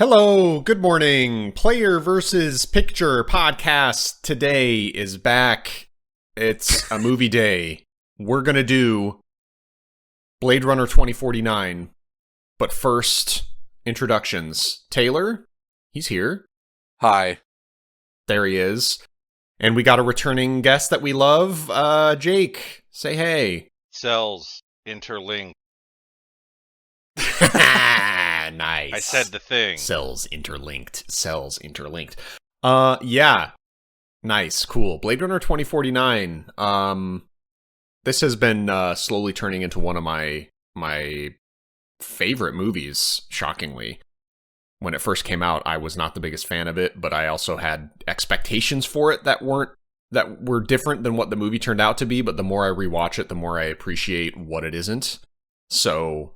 Hello, good morning. Player versus Picture podcast today is back. It's a movie day. We're going to do Blade Runner 2049. But first, introductions. Taylor, he's here. Hi. There he is. And we got a returning guest that we love. Jake, say hey. Cells interlinked. Nice. I said the thing. Cells interlinked. Yeah. Nice. Cool. Blade Runner 2049. This has been slowly turning into one of my favorite movies, shockingly. When it first came out, I was not the biggest fan of it, but I also had expectations for it that were different than what the movie turned out to be, but the more I rewatch it, the more I appreciate what it isn't. So,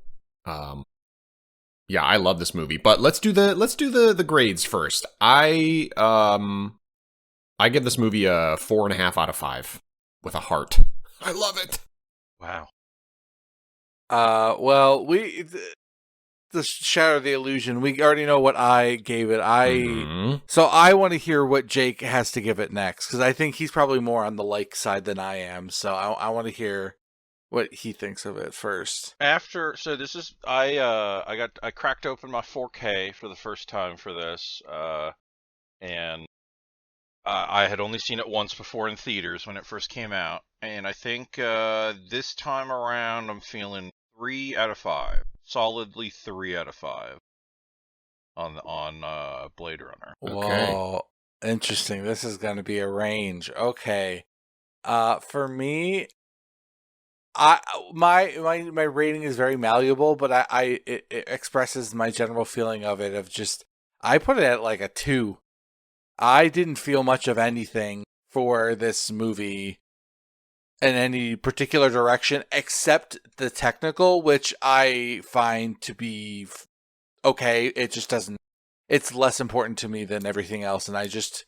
yeah, I love this movie, but let's do the grades first. I give this movie a 4.5 out of 5 with a heart. I love it. Wow. Well, to shatter the illusion, we already know what I gave it. So I want to hear what Jake has to give it next, because I think he's probably more on the like side than I am. So I want to hear what he thinks of it first. I cracked open my 4K for the first time for this, and I had only seen it once before in theaters when it first came out, and I think this time around I'm feeling 3 out of 5, solidly 3 out of 5 on Blade Runner. Okay. Whoa, interesting. This is going to be a range. Okay, for me, my rating is very malleable, but it expresses my general feeling of it. Of just, I put it at like a 2. I didn't feel much of anything for this movie in any particular direction, except the technical, which I find to be okay. It just doesn't. It's less important to me than everything else, and I just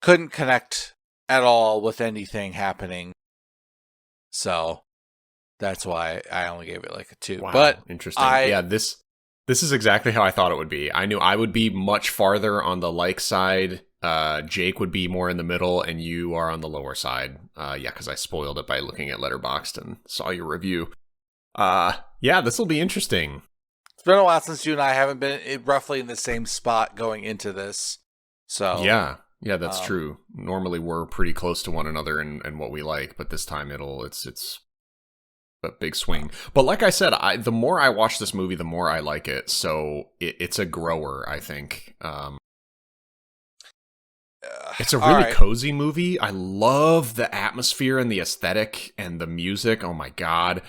couldn't connect at all with anything happening. So that's why I only gave it like a 2. Wow, but interesting. This is exactly how I thought it would be. I knew I would be much farther on the like side. Jake would be more in the middle, and you are on the lower side. Because I spoiled it by looking at Letterboxd and saw your review. This will be interesting. It's been a while since you and I haven't been roughly in the same spot going into this. So Yeah, that's true. Normally we're pretty close to one another in what we like, but this time it's a big swing. But like I said, the more I watch this movie, the more I like it. So it's a grower, I think. It's a really cozy movie. I love the atmosphere and the aesthetic and the music. Oh my god.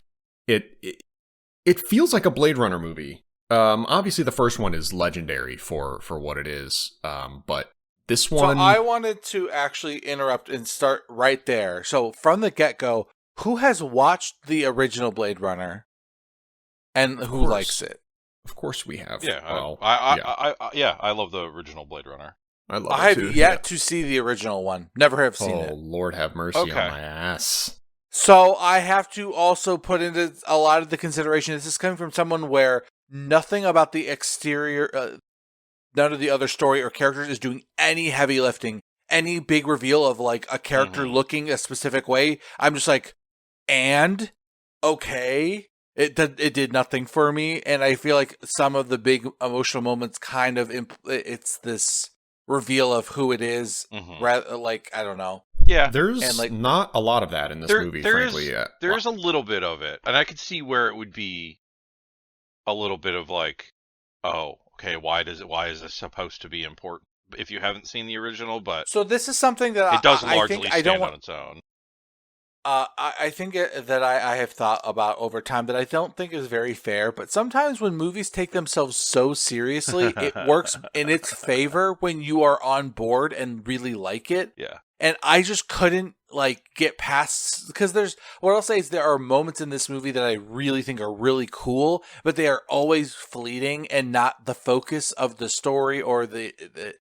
It feels like a Blade Runner movie. Obviously the first one is legendary for what it is. But this one... So I wanted to actually interrupt and start right there. So from the get-go, who has watched the original Blade Runner and who likes it? Of course we have. Yeah, well, I love the original Blade Runner. I have yet to see the original one. Never have seen it. Oh, Lord have mercy on my ass. So I have to also put into a lot of the consideration. This is coming from someone where nothing about the exterior, none of the other story or characters is doing any heavy lifting, any big reveal of like a character looking a specific way. I'm just like, and okay. It did nothing for me, and I feel like some of the big emotional moments kind of it's this reveal of who it is, rather like, I don't know. Yeah, there's not a lot of that in this movie, frankly. There's a little bit of it, and I could see where it would be a little bit of like, oh, okay, why is this supposed to be important if you haven't seen the original? But so this is something that it does largely stand on its own. I think that I have thought about over time that I don't think is very fair, but sometimes when movies take themselves so seriously, it works in its favor when you are on board and really like it. Yeah. And I just couldn't get past, because what I'll say is there are moments in this movie that I really think are really cool, but they are always fleeting and not the focus of the story or the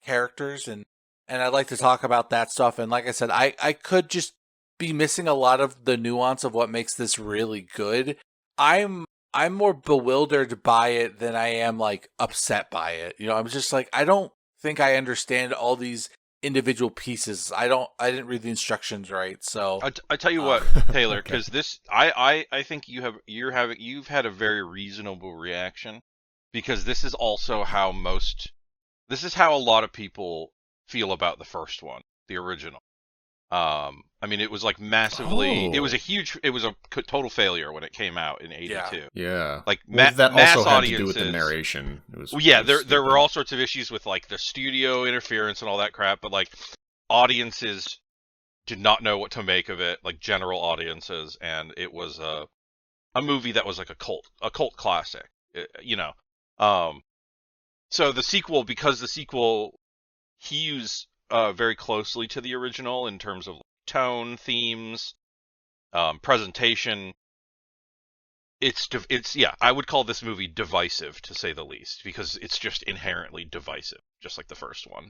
characters. And I'd like to talk about that stuff. And like I said, I could just be missing a lot of the nuance of what makes this really good. I'm I'm more bewildered by it than I am like upset by it. You know, I'm just like, I don't think I understand all these individual pieces. I didn't read the instructions right. So I tell you what, Taylor, Okay. because this, I think you've had a very reasonable reaction, because this is also how this is how a lot of people feel about the first one, the original. I mean, it was like massively, it was Oh. it was a total failure when it came out in yeah. '82. Yeah. Like Well, that mass also had to do with the audiences. narration. It was Well, yeah, it was there were stupid. all sorts of issues with like the studio interference and all that crap, but like audiences did not know what to make of it, like general audiences, and it was a movie that was like a cult classic, you know. So the sequel, because the sequel hews very closely to the original in terms of tone, themes, presentation. It's yeah, I would call this movie divisive, to say the least, because it's just inherently divisive, just like the first one.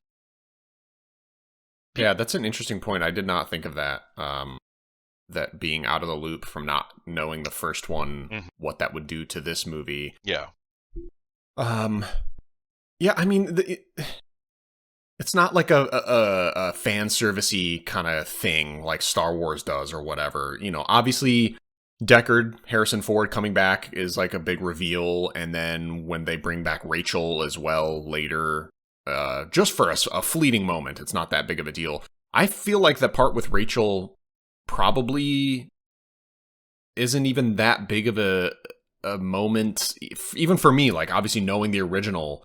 Yeah, that's an interesting point. I did not think of that. That being out of the loop from not knowing the first one, Mhm. what that would do to this movie. Yeah. Um, yeah, I mean, it's not like a fan servicey kind of thing like Star Wars does or whatever. You know, obviously Deckard, Harrison Ford coming back is like a big reveal, and then when they bring back Rachel as well later, just for a fleeting moment, it's not that big of a deal. I feel like the part with Rachel probably isn't even that big of a moment, even for me. Like, obviously knowing the original,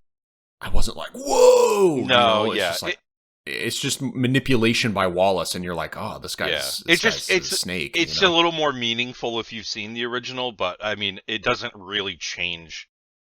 I wasn't like, whoa, you No, know, it's yeah. just like, it's just manipulation by Wallace, and you're like, oh, this Yeah. guy's It's just a snake, you it's a know? little more meaningful if you've seen the original, but I mean, it doesn't really change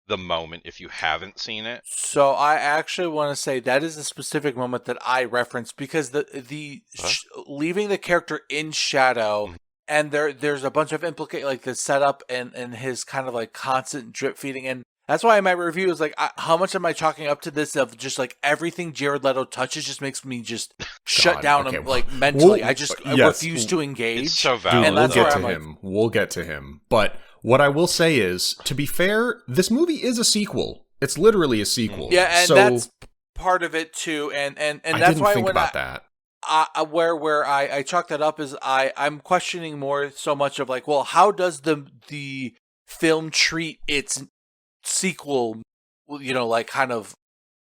the moment if you haven't seen it. So I actually want to say that is a specific moment that I referenced because Huh? leaving the character in shadow, Mhm. and there's a bunch of like the setup and his kind of like constant drip feeding, and that's why my review is like, how much am I chalking up to this of just like everything Jared Leto touches just makes me just shut God, down okay, like mentally. I yes, refuse to It's engage, so dude, and valid we'll that's get where though. to I'm like, him. We'll get to him. But what I will say is, to be fair, this movie is a sequel. It's literally a sequel. Mhm. yeah, and So that's part of it too, and I that's didn't why think when about that. where I chalk that up is I'm questioning more so much of like, well, how does the film treat its sequel, you know, like kind of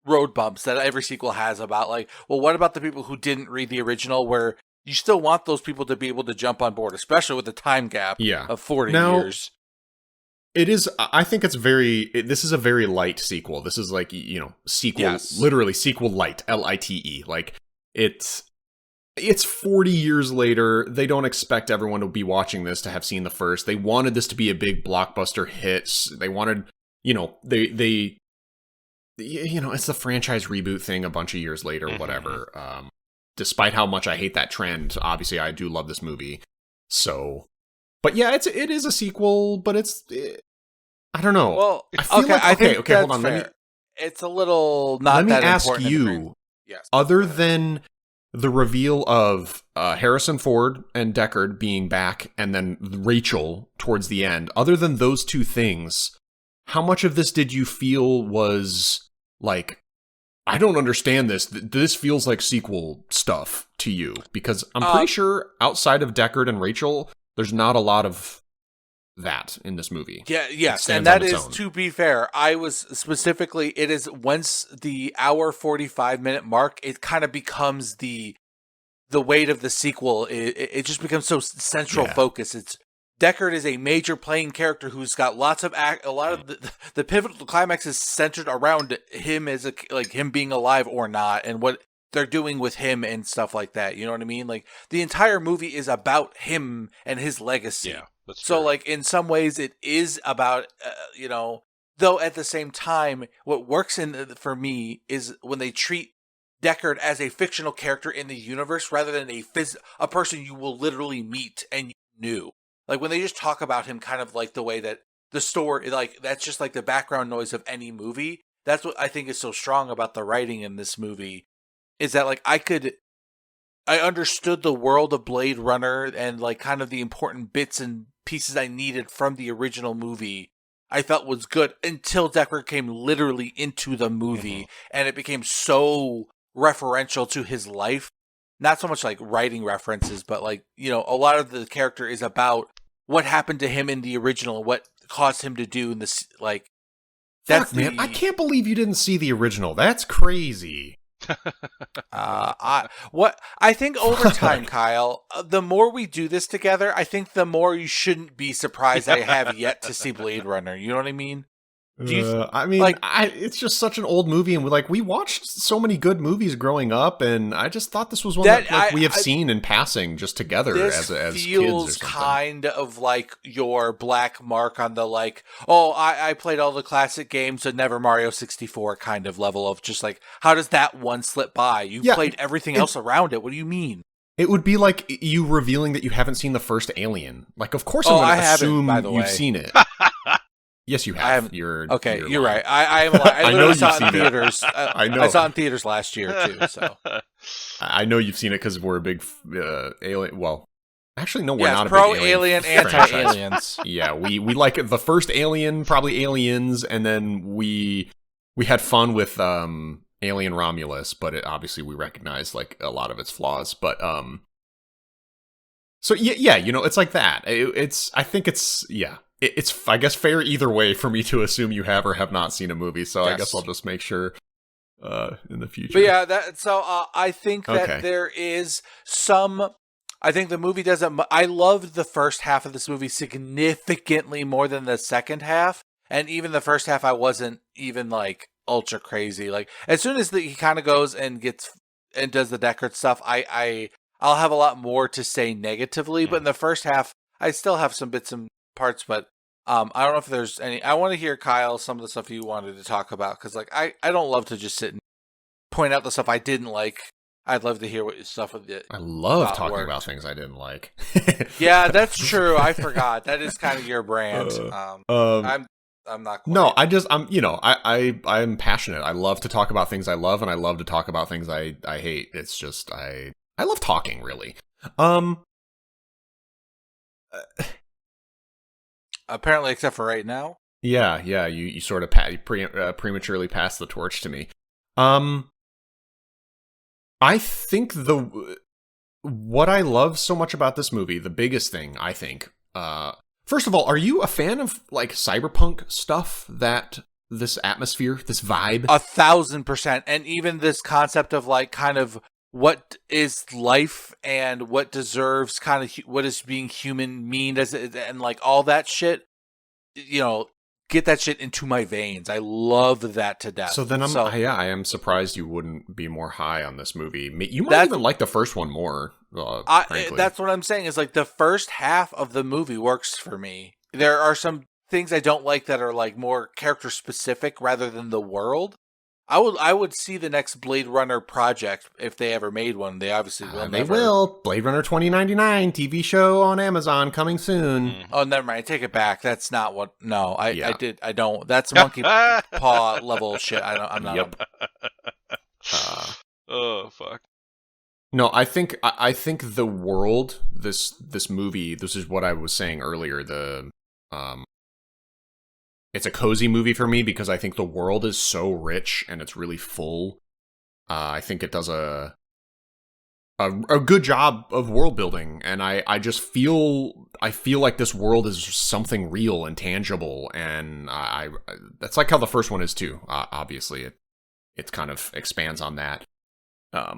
road bumps that every sequel has about like, well, what about the people who didn't read the original, where you still want those people to be able to jump on board, especially with the time gap Yeah. of 40 Now, years. it is. I think it's this is a very light sequel. This is like, you know, sequel, Yes. literally sequel light, LITE. Like, it's 40 years later. They don't expect everyone to be watching this to have seen the first. They wanted this to be a big blockbuster hit. They wanted, you know, you know, it's the franchise reboot thing a bunch of years later, Mhm. whatever. Despite how much I hate that trend, obviously I do love this movie. So, but yeah, it is a sequel, but I don't know. Well, I feel okay, like I think okay, hold that's on. fair. It's a little Let not me that ask important in the grand. you, Yes. other Go ahead. than the reveal of Harrison Ford and Deckard being back, and then Rachel towards the end, other than those two things, how much of this did you feel was like, I don't understand this. This feels like sequel stuff to you? Because I'm pretty Um, sure outside of Deckard and Rachel, there's not a lot of that in this movie. Yeah, It yes, and stands on that its is, own. to be fair, I was specifically, it is once the hour 45-minute mark, it kind of becomes the weight of the sequel. It just becomes so central Yeah. focus. It's Deckard is a major playing character who's got lots of a lot of the pivotal climax is centered around him as like him being alive or not, and what they're doing with him and stuff like that. You know what I mean? Like the entire movie is about him and his legacy. Yeah, that's So true. like in some ways it is about you know, though at the same time what works in for me is when they treat Deckard as a fictional character in the universe rather than a person you will literally meet and you knew. Like when they just talk about him kind of like the way that the story, like that's just like the background noise of any movie. That's what I think is so strong about the writing in this movie, is that like I understood the world of Blade Runner and like kind of the important bits and pieces I needed from the original movie I felt was good until Deckard came literally into the movie, and it became so referential to his life. Not so much like writing references, but like, you know, a lot of the character is about what happened to him in the original, what caused him to do in this, like, Fuck, man, I can't believe you didn't see the original. That's crazy. I think over time, Kyle, the more we do this together, I think the more you shouldn't be surprised I have yet to see Blade Runner. You know what I mean? I mean, like, it's just such an old movie, and we watched so many good movies growing up, and I just thought this was one that we have seen in passing just together as kids. Feels kind of like your black mark on the like, oh, I played all the classic games, but never Mario 64 kind of level of just like, how does that one slip by? You played everything else around it. What do you mean? It would be like you revealing that you haven't seen the first Alien. Like, of course I'm going to assume you've seen it. Yes, you have. You're right. I am. I know saw it in theaters. I know. I saw it in theaters last year too. So I know you've seen it because we're a big Alien. Well, actually, no, we're not a pro big Alien, anti-aliens. Yeah, we like the first Alien, probably Aliens, and then we had fun with Alien Romulus, but obviously we recognize like a lot of its flaws. But so yeah, you know, it's like that. I think it's I guess fair either way for me to assume you have or have not seen a movie. So yes. I guess I'll just make sure in the future. But yeah, I think that there is some. I think the movie doesn't. I loved the first half of this movie significantly more than the second half, and even the first half, I wasn't even like ultra crazy. Like as soon as he kind of goes and does the Deckard stuff, I'll have a lot more to say negatively. But in the first half, I still have some bits and parts, but I don't know if there's any. I want to hear, Kyle, some of the stuff you wanted to talk about, because like I don't love to just sit and point out the stuff I didn't like. I'd love to hear what stuff with it. I love talking about things I didn't like. Yeah, that's true. I forgot. That is kind of your brand. I'm not. Quite. No, I'm passionate. I love to talk about things I love, and I love to talk about things I hate. It's just I love talking, really. Apparently, except for right now. Yeah. You sort of prematurely passed the torch to me. I think what I love so much about this movie, the biggest thing, I think, first of all, are you a fan of like cyberpunk stuff, that this atmosphere, this vibe? 1,000%. And even this concept of like kind of what is life and what deserves kind of what is being human mean and like all that shit, you know, get that shit into my veins. I love that to death. So then I am surprised you wouldn't be more high on this movie. You might even like the first one more. That's what I'm saying is like the first half of the movie works for me. There are some things I don't like that are like more character specific rather than the world. I would see the next Blade Runner project if they ever made one. They obviously will. They will. Blade Runner 2099 TV show on Amazon coming soon. Oh, never mind. I take it back. That's not what. No, I don't. That's monkey paw level shit. I'm not. Yep. Oh fuck. No, I think the world. This movie. This is what I was saying earlier. It's a cozy movie for me because I think the world is so rich and it's really full. I think it does a good job of world building, and I just feel like this world is something real and tangible, and that's like how the first one is too. Obviously, it kind of expands on that. I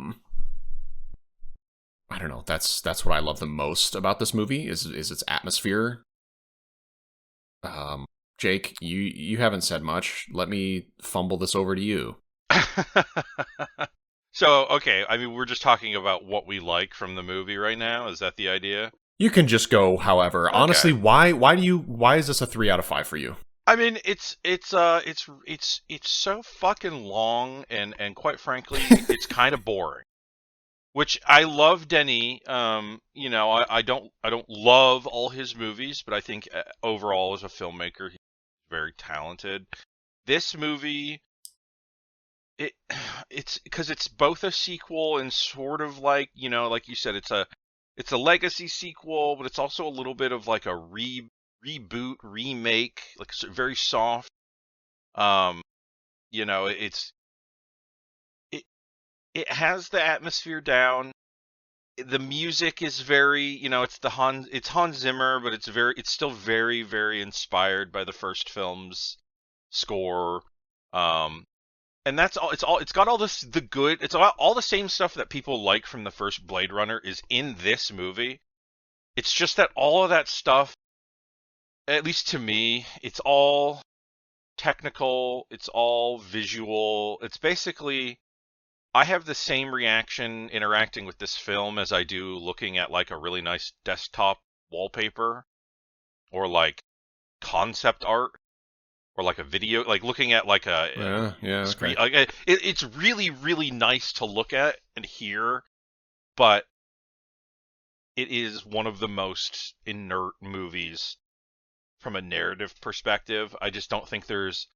don't know. That's what I love the most about this movie is its atmosphere. Jake, you haven't said much. Let me fumble this over to you. So, okay, I mean, we're just talking about what we like from the movie right now. Is that the idea? You can just go however. Okay. Honestly, why is this a 3 out of 5 for you? I mean, it's so fucking long and quite frankly, it's kind of boring. Which I love Denis. You know, I don't love all his movies, but I think overall as a filmmaker, he's very talented. This movie, it's because it's both a sequel and sort of like, you know, like you said, it's a legacy sequel, but it's also a little bit of like a reboot, remake, like very soft. Um, you know, it it has the atmosphere down. The music is very, you know, it's Hans Zimmer, but it's still very, very inspired by the first film's score. Um, and that's all. It's got all this the good. It's all the same stuff that people like from the first Blade Runner is in this movie. It's just that all of that stuff, at least to me, it's all technical. It's all visual. It's basically I have the same reaction interacting with this film as I do looking at like a really nice desktop wallpaper or like concept art or like a video, like looking at like a screen. Okay. Like it's really, really nice to look at and hear, but it is one of the most inert movies from a narrative perspective. I just don't think there's.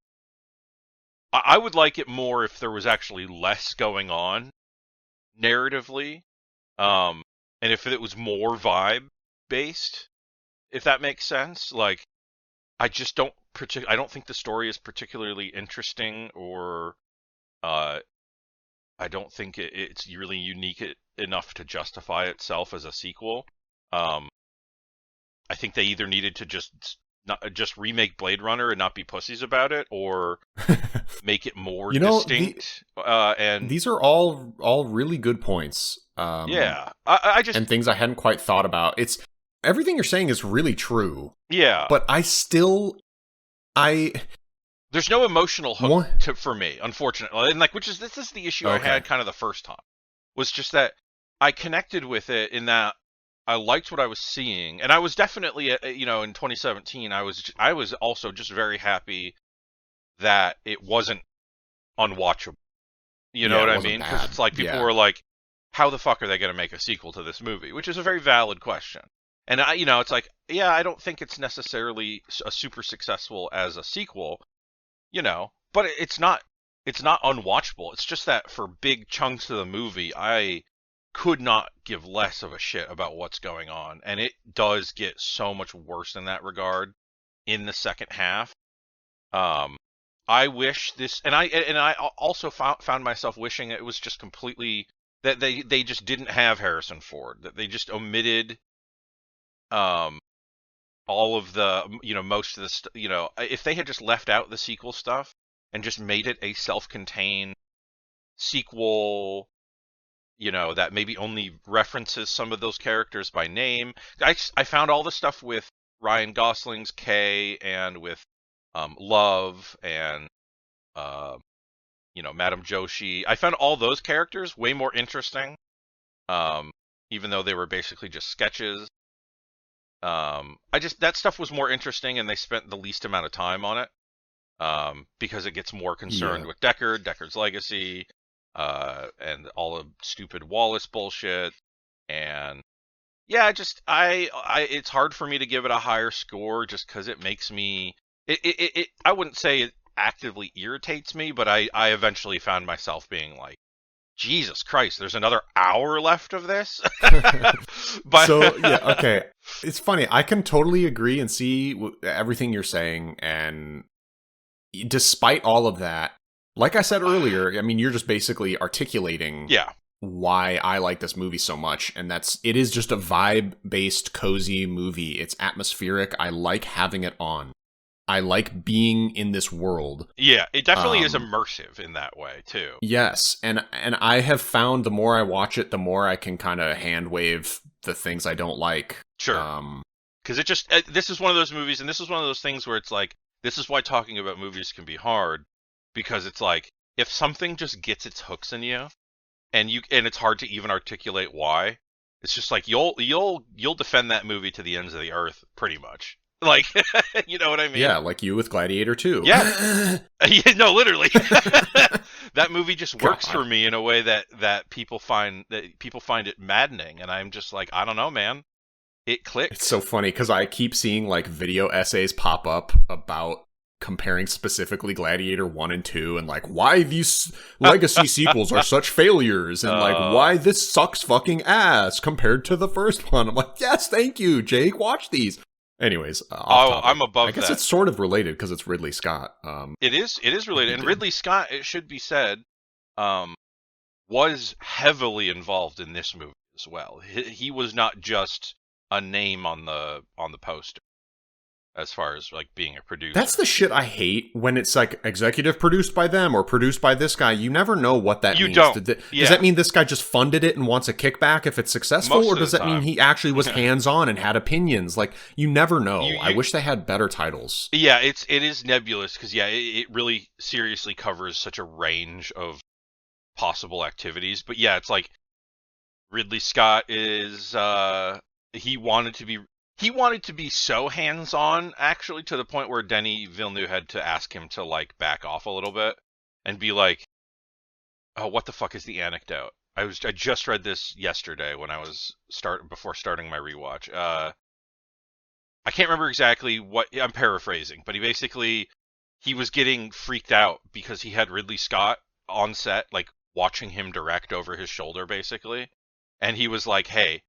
I would like it more if there was actually less going on narratively, and if it was more vibe based, if that makes sense. Like, I just don't I don't think the story is particularly interesting, or I don't think it's really unique enough to justify itself as a sequel. I think they either needed to just remake Blade Runner and not be pussies about it, or make it more distinct. And these are all really good points. Yeah, I just and things I hadn't quite thought about. It's everything you're saying is really true. Yeah, but there's no emotional hook for me, unfortunately, and like this is the issue I had kind of the first time, was just that I connected with it in that I liked what I was seeing, and I was definitely, you know, in 2017, I was also just very happy that it wasn't unwatchable. You know what I mean? Because it's like people were like, "How the fuck are they going to make a sequel to this movie?" Which is a very valid question. And you know, it's like, yeah, I don't think it's necessarily a super successful as a sequel, you know, but it's not unwatchable. It's just that for big chunks of the movie, I could not give less of a shit about what's going on, and it does get so much worse in that regard in the second half. I wish this, and I also found myself wishing it was just completely that they just didn't have Harrison Ford, that they just omitted all of the, you know, most of the you know, if they had just left out the sequel stuff and just made it a self-contained sequel, you know, that maybe only references some of those characters by name. I found all the stuff with Ryan Gosling's Kay and with Love and you know, Madame Joshi. I found all those characters way more interesting, even though they were basically just sketches. That stuff was more interesting, and they spent the least amount of time on it, because it gets more concerned with Deckard's legacy, and all the stupid Wallace bullshit, and yeah, it's hard for me to give it a higher score just because it makes me, I wouldn't say it actively irritates me, but I eventually found myself being like, Jesus Christ, there's another hour left of this. But so yeah, okay. It's funny. I can totally agree and see everything you're saying, and despite all of that, like I said earlier, I mean, you're just basically articulating why I like this movie so much, and it is just a vibe-based, cozy movie. It's atmospheric. I like having it on. I like being in this world. Yeah, it definitely is immersive in that way, too. Yes, and I have found the more I watch it, the more I can kind of hand wave the things I don't like. Sure. Because this is one of those movies, and this is one of those things where it's like, this is why talking about movies can be hard, because it's like, if something just gets its hooks in you, and it's hard to even articulate why, it's just like, you'll defend that movie to the ends of the earth, pretty much. Like, you know what I mean? Yeah, like you with Gladiator 2. Yeah. No, literally. That movie just works for me in a way that people find it maddening, and I'm just like, I don't know, man. It clicks. It's so funny because I keep seeing like video essays pop up about comparing specifically Gladiator 1 and 2, and like why these legacy sequels are such failures, and like why this sucks fucking ass compared to the first one. I'm like, yes, thank you, Jake. Watch these. Anyways, off topic. I'm above I guess that. it's sort of related because it's Ridley Scott. It is related, and did. Ridley Scott, it should be said, was heavily involved in this movie as well. He was not just a name on the poster as far as like being a producer. That's the shit I hate when it's like executive produced by them or produced by this guy. You never know what that means. Don't. Does Yeah. that mean this guy just funded it and wants a kickback if it's successful? Most Or of does the that mean time. he actually was hands-on and had opinions? Like, you never know. I wish they had better titles. Yeah, it is nebulous because it really seriously covers such a range of possible activities. But yeah, it's like Ridley Scott is he wanted to be so hands-on, actually, to the point where Denis Villeneuve had to ask him to like back off a little bit and be like, "Oh, what the fuck is the anecdote?" I just read this yesterday when I was before starting my rewatch. I can't remember exactly what I'm paraphrasing, but he was getting freaked out because he had Ridley Scott on set, like watching him direct over his shoulder, basically, and he was like, "Hey,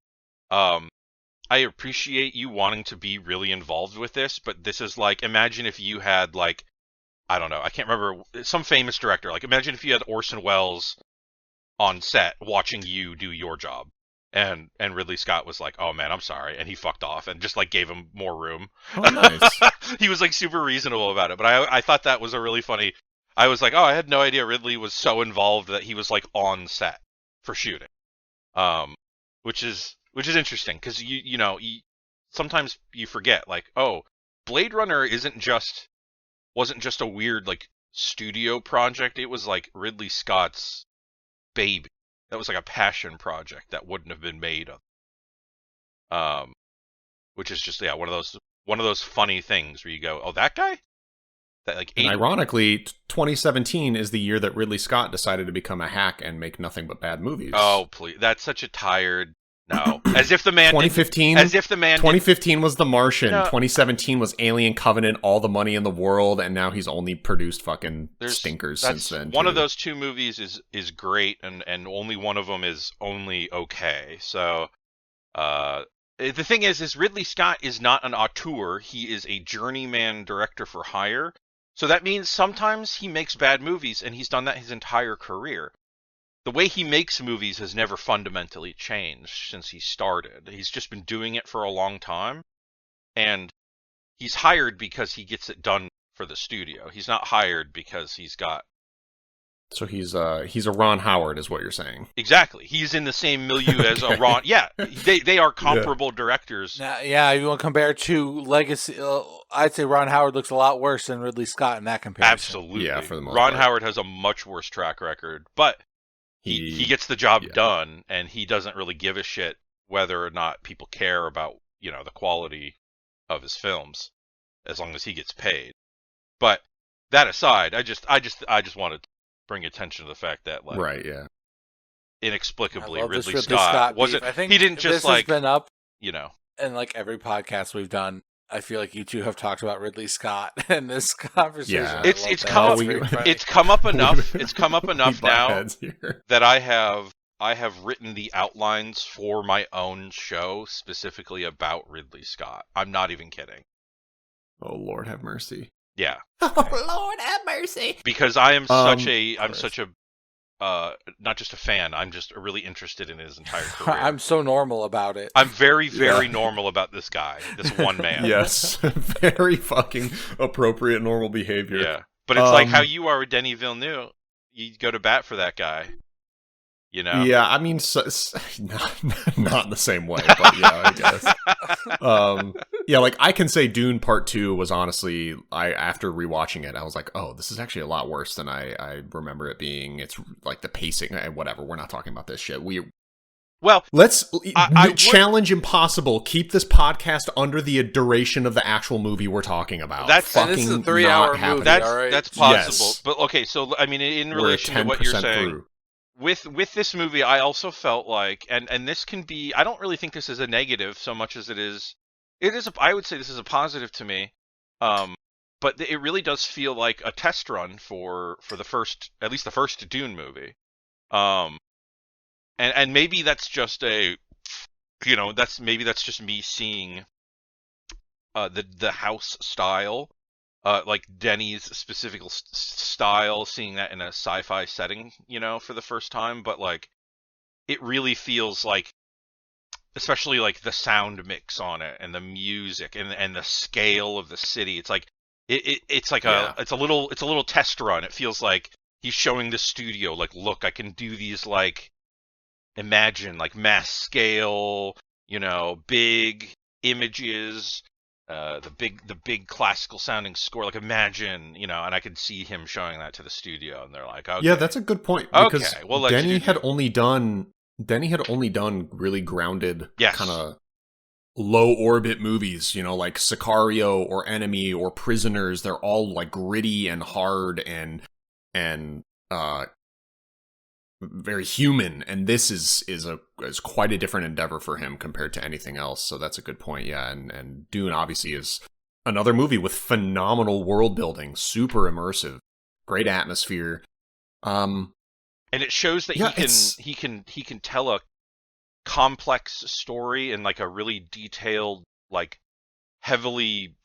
I appreciate you wanting to be really involved with this, but this is like, imagine if you had like, I don't know, I can't remember, some famous director, like imagine if you had Orson Welles on set watching you do your job." And Ridley Scott was like, "Oh man, I'm sorry," and he fucked off and just like gave him more room. Oh, nice. He was like super reasonable about it, but I thought that was a really funny. I was like, oh, I had no idea Ridley was so involved that he was like on set for shooting, which is interesting because you know sometimes you forget like, oh, Blade Runner wasn't just a weird like studio project. It was like Ridley Scott's baby. That was like a passion project that wouldn't have been made of. Which is just one of those funny things where you go, oh, that guy? That like And ironically, 2017 is the year that Ridley Scott decided to become a hack and make nothing but bad movies. Oh, please. That's such a tired no. As if the man 2015 as if the man 2015 was The Martian. No. 2017 was Alien Covenant, all the money in the world, and now he's only produced fucking stinkers since then. One of those two movies is great, and only one of them is only okay. So the thing is Ridley Scott is not an auteur. He is a journeyman director for hire. So that means sometimes he makes bad movies, and he's done that his entire career. The way he makes movies has never fundamentally changed since he started. He's just been doing it for a long time, and he's hired because he gets it done for the studio. He's not hired because he's got... So he's a Ron Howard, is what you're saying. Exactly. He's in the same milieu as a Ron... Yeah, they are comparable directors. Now, yeah, if you want to compare two legacy, I'd say Ron Howard looks a lot worse than Ridley Scott in that comparison. Absolutely. Yeah, for the most Ron part. Howard has a much worse track record, but he gets the job done, and he doesn't really give a shit whether or not people care about, the quality of his films, as long as he gets paid. But that aside, I just wanted to bring attention to the fact that, like, right, yeah, inexplicably Ridley Scott wasn't. I think he didn't just this like has been up in like every podcast we've done. I feel like you two have talked about Ridley Scott in this conversation. Yeah. It's come up enough. It's come up enough now that I have written the outlines for my own show specifically about Ridley Scott. I'm not even kidding. Oh, Lord have mercy. Yeah. Oh, Lord have mercy. Because I am such a not just a fan, I'm just really interested in his entire career. I'm so normal about it. I'm very, very normal about this guy, this one man. Yes, very fucking appropriate normal behavior. Yeah, but it's like how you are with Denis Villeneuve. You go to bat for that guy. Yeah, I mean, not in the same way, but yeah, I guess. Yeah, like I can say Dune Part 2 was honestly, after rewatching it, I was like, oh, this is actually a lot worse than I remember it being. It's like the pacing, whatever. We're not talking about this shit. Let's challenge impossible. Keep this podcast under the duration of the actual movie we're talking about. This is a 3-hour movie. That's possible. Yes. But okay, so I mean, in relation to what you're saying. Through. With this movie, I also felt like, and this can be, I don't really think this is a negative so much as it is I would say this is a positive to me, but it really does feel like a test run for at least the first Dune movie, and maybe that's just that's just me seeing the house style, like Denny's specific style, seeing that in a sci-fi setting, for the first time. But like, it really feels like, especially like the sound mix on it and the music and the scale of the city. It's like it's like Yeah. it's a little test run. It feels like he's showing the studio, like, look, I can do these, like, imagine, like, mass scale, big images, the big classical sounding score, like, imagine, and I could see him showing that to the studio, and they're like, okay. Yeah, that's a good point, because Okay, we'll let Denny you do had only done really grounded, Yes. kind of low orbit movies, like Sicario or Enemy or Prisoners. They're all like gritty and hard and very human, and this is quite a different endeavor for him compared to anything else. So that's a good point. Yeah, and Dune obviously is another movie with phenomenal world building, super immersive, great atmosphere. And it shows that Yeah, he can tell a complex story in like a really detailed, like, heavily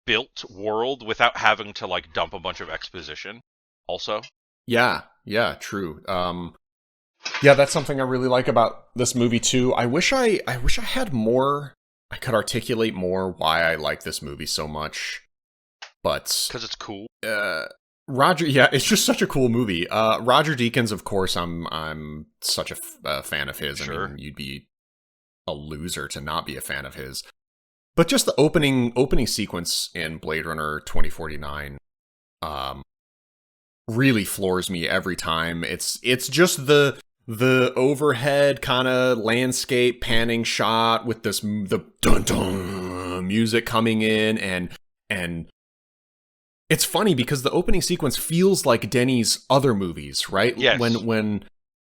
built world without having to like dump a bunch of exposition also. Yeah, true. Yeah, that's something I really like about this movie too. I wish I had more. I could articulate more why I like this movie so much, but Because it's cool. Roger, yeah, it's just such a cool movie. Roger Deakins, of course, I'm such a fan of his. Sure. I mean, you'd be a loser to not be a fan of his. But just the opening sequence in Blade Runner 2049, really floors me every time. It's just the overhead kind of landscape panning shot with the dun dun music coming in, and it's funny because the opening sequence feels like Denny's other movies, right? Yes.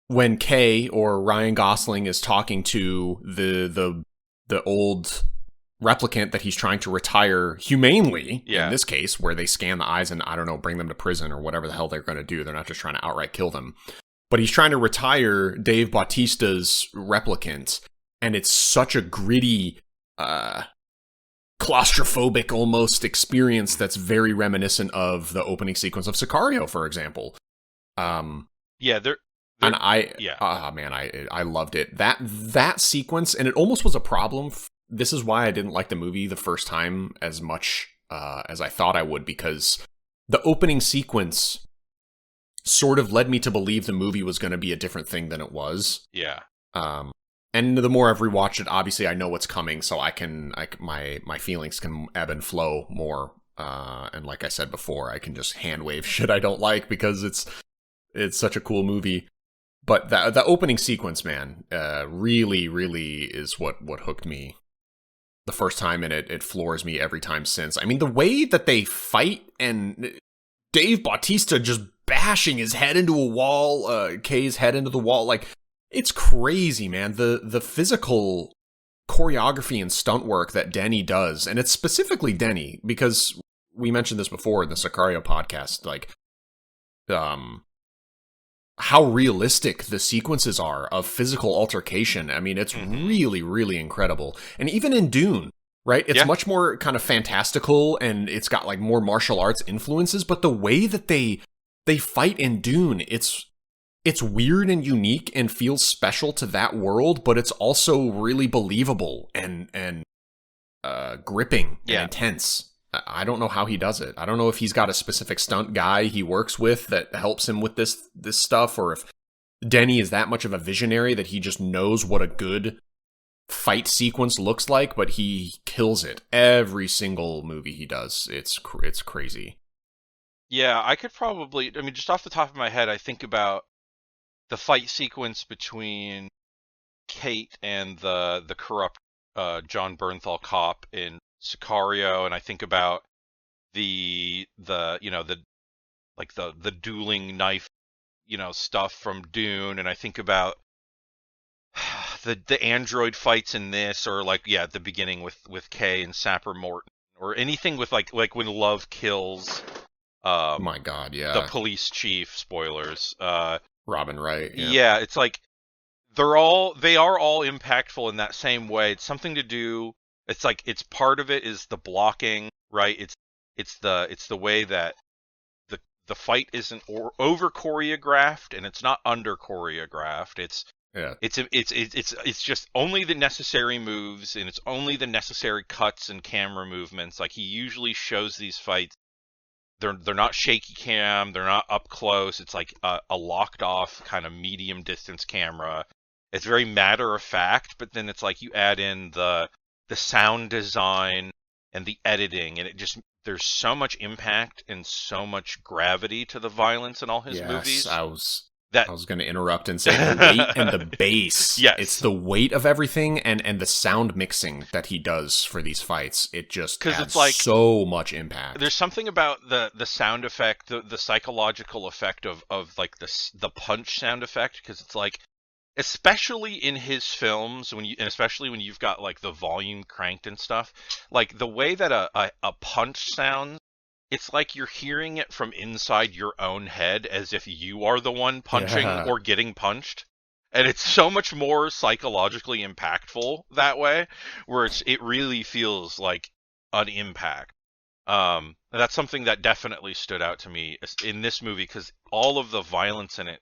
When Kay or Ryan Gosling is talking to the old replicant that he's trying to retire humanely, Yeah. in this case, where they scan the eyes and, I don't know, bring them to prison or whatever the hell they're going to do. They're not just trying to outright kill them. But he's trying to retire Dave Bautista's replicant, and it's such a gritty, claustrophobic almost experience that's very reminiscent of the opening sequence of Sicario, for example. Yeah, And I loved it. That sequence, and it almost was a problem. This is why I didn't like the movie the first time as much as I thought I would, because the opening sequence sort of led me to believe the movie was going to be a different thing than it was. Yeah. And the more I've rewatched it, obviously I know what's coming, so my feelings can ebb and flow more. And like I said before, I can just hand wave shit I don't like because it's such a cool movie. But the opening sequence, man, really, really is what hooked me the first time, and it floors me every time since. I mean, the way that they fight, and Dave Bautista just bashing his head into a wall, Kay's head into the wall, like, it's crazy, man. The physical choreography and stunt work that Denny does, and it's specifically Denny, because we mentioned this before in the Sicario podcast, like, how realistic the sequences are of physical altercation. I mean, it's really, really incredible. And even in Dune, right? It's much more kind of fantastical, and it's got like more martial arts influences, but the way that they fight in Dune, it's weird and unique and feels special to that world, but it's also really believable and gripping and intense. I don't know how he does it. I don't know if he's got a specific stunt guy he works with that helps him with this stuff, or if Denny is that much of a visionary that he just knows what a good fight sequence looks like, but he kills it every single movie he does. It's crazy. Yeah, I could probably, just off the top of my head, I think about the fight sequence between Kate and the corrupt John Bernthal cop in Sicario, and I think about the dueling knife, stuff from Dune, and I think about the android fights in this, or at the beginning with Kay and Sapper Morton, or anything with like when Love kills My God, yeah. the police chief, spoilers. Robin Wright. Yeah, it's like they are all impactful in that same way. It's something to do. It's like it's part of it is the blocking, right? It's the way that the fight isn't over choreographed and it's not under choreographed. Yeah. It's just only the necessary moves and it's only the necessary cuts and camera movements. Like he usually shows these fights. They're not shaky cam. They're not up close. It's like a locked off kind of medium distance camera. It's very matter of fact, but then it's like you add in the sound design and the editing, and it just there's so much impact and so much gravity to the violence in all his movies. I was going to interrupt and say the weight and the bass. Yes. It's the weight of everything and the sound mixing that he does for these fights. It just adds it's like, so much impact. There's something about the sound effect, the psychological effect of like the punch sound effect, because it's like, especially in his films, and especially when you've got like the volume cranked and stuff, like the way that a punch sounds, it's like you're hearing it from inside your own head as if you are the one punching or getting punched. And it's so much more psychologically impactful that way, where it really feels like an impact. And that's something that definitely stood out to me in this movie, because all of the violence in it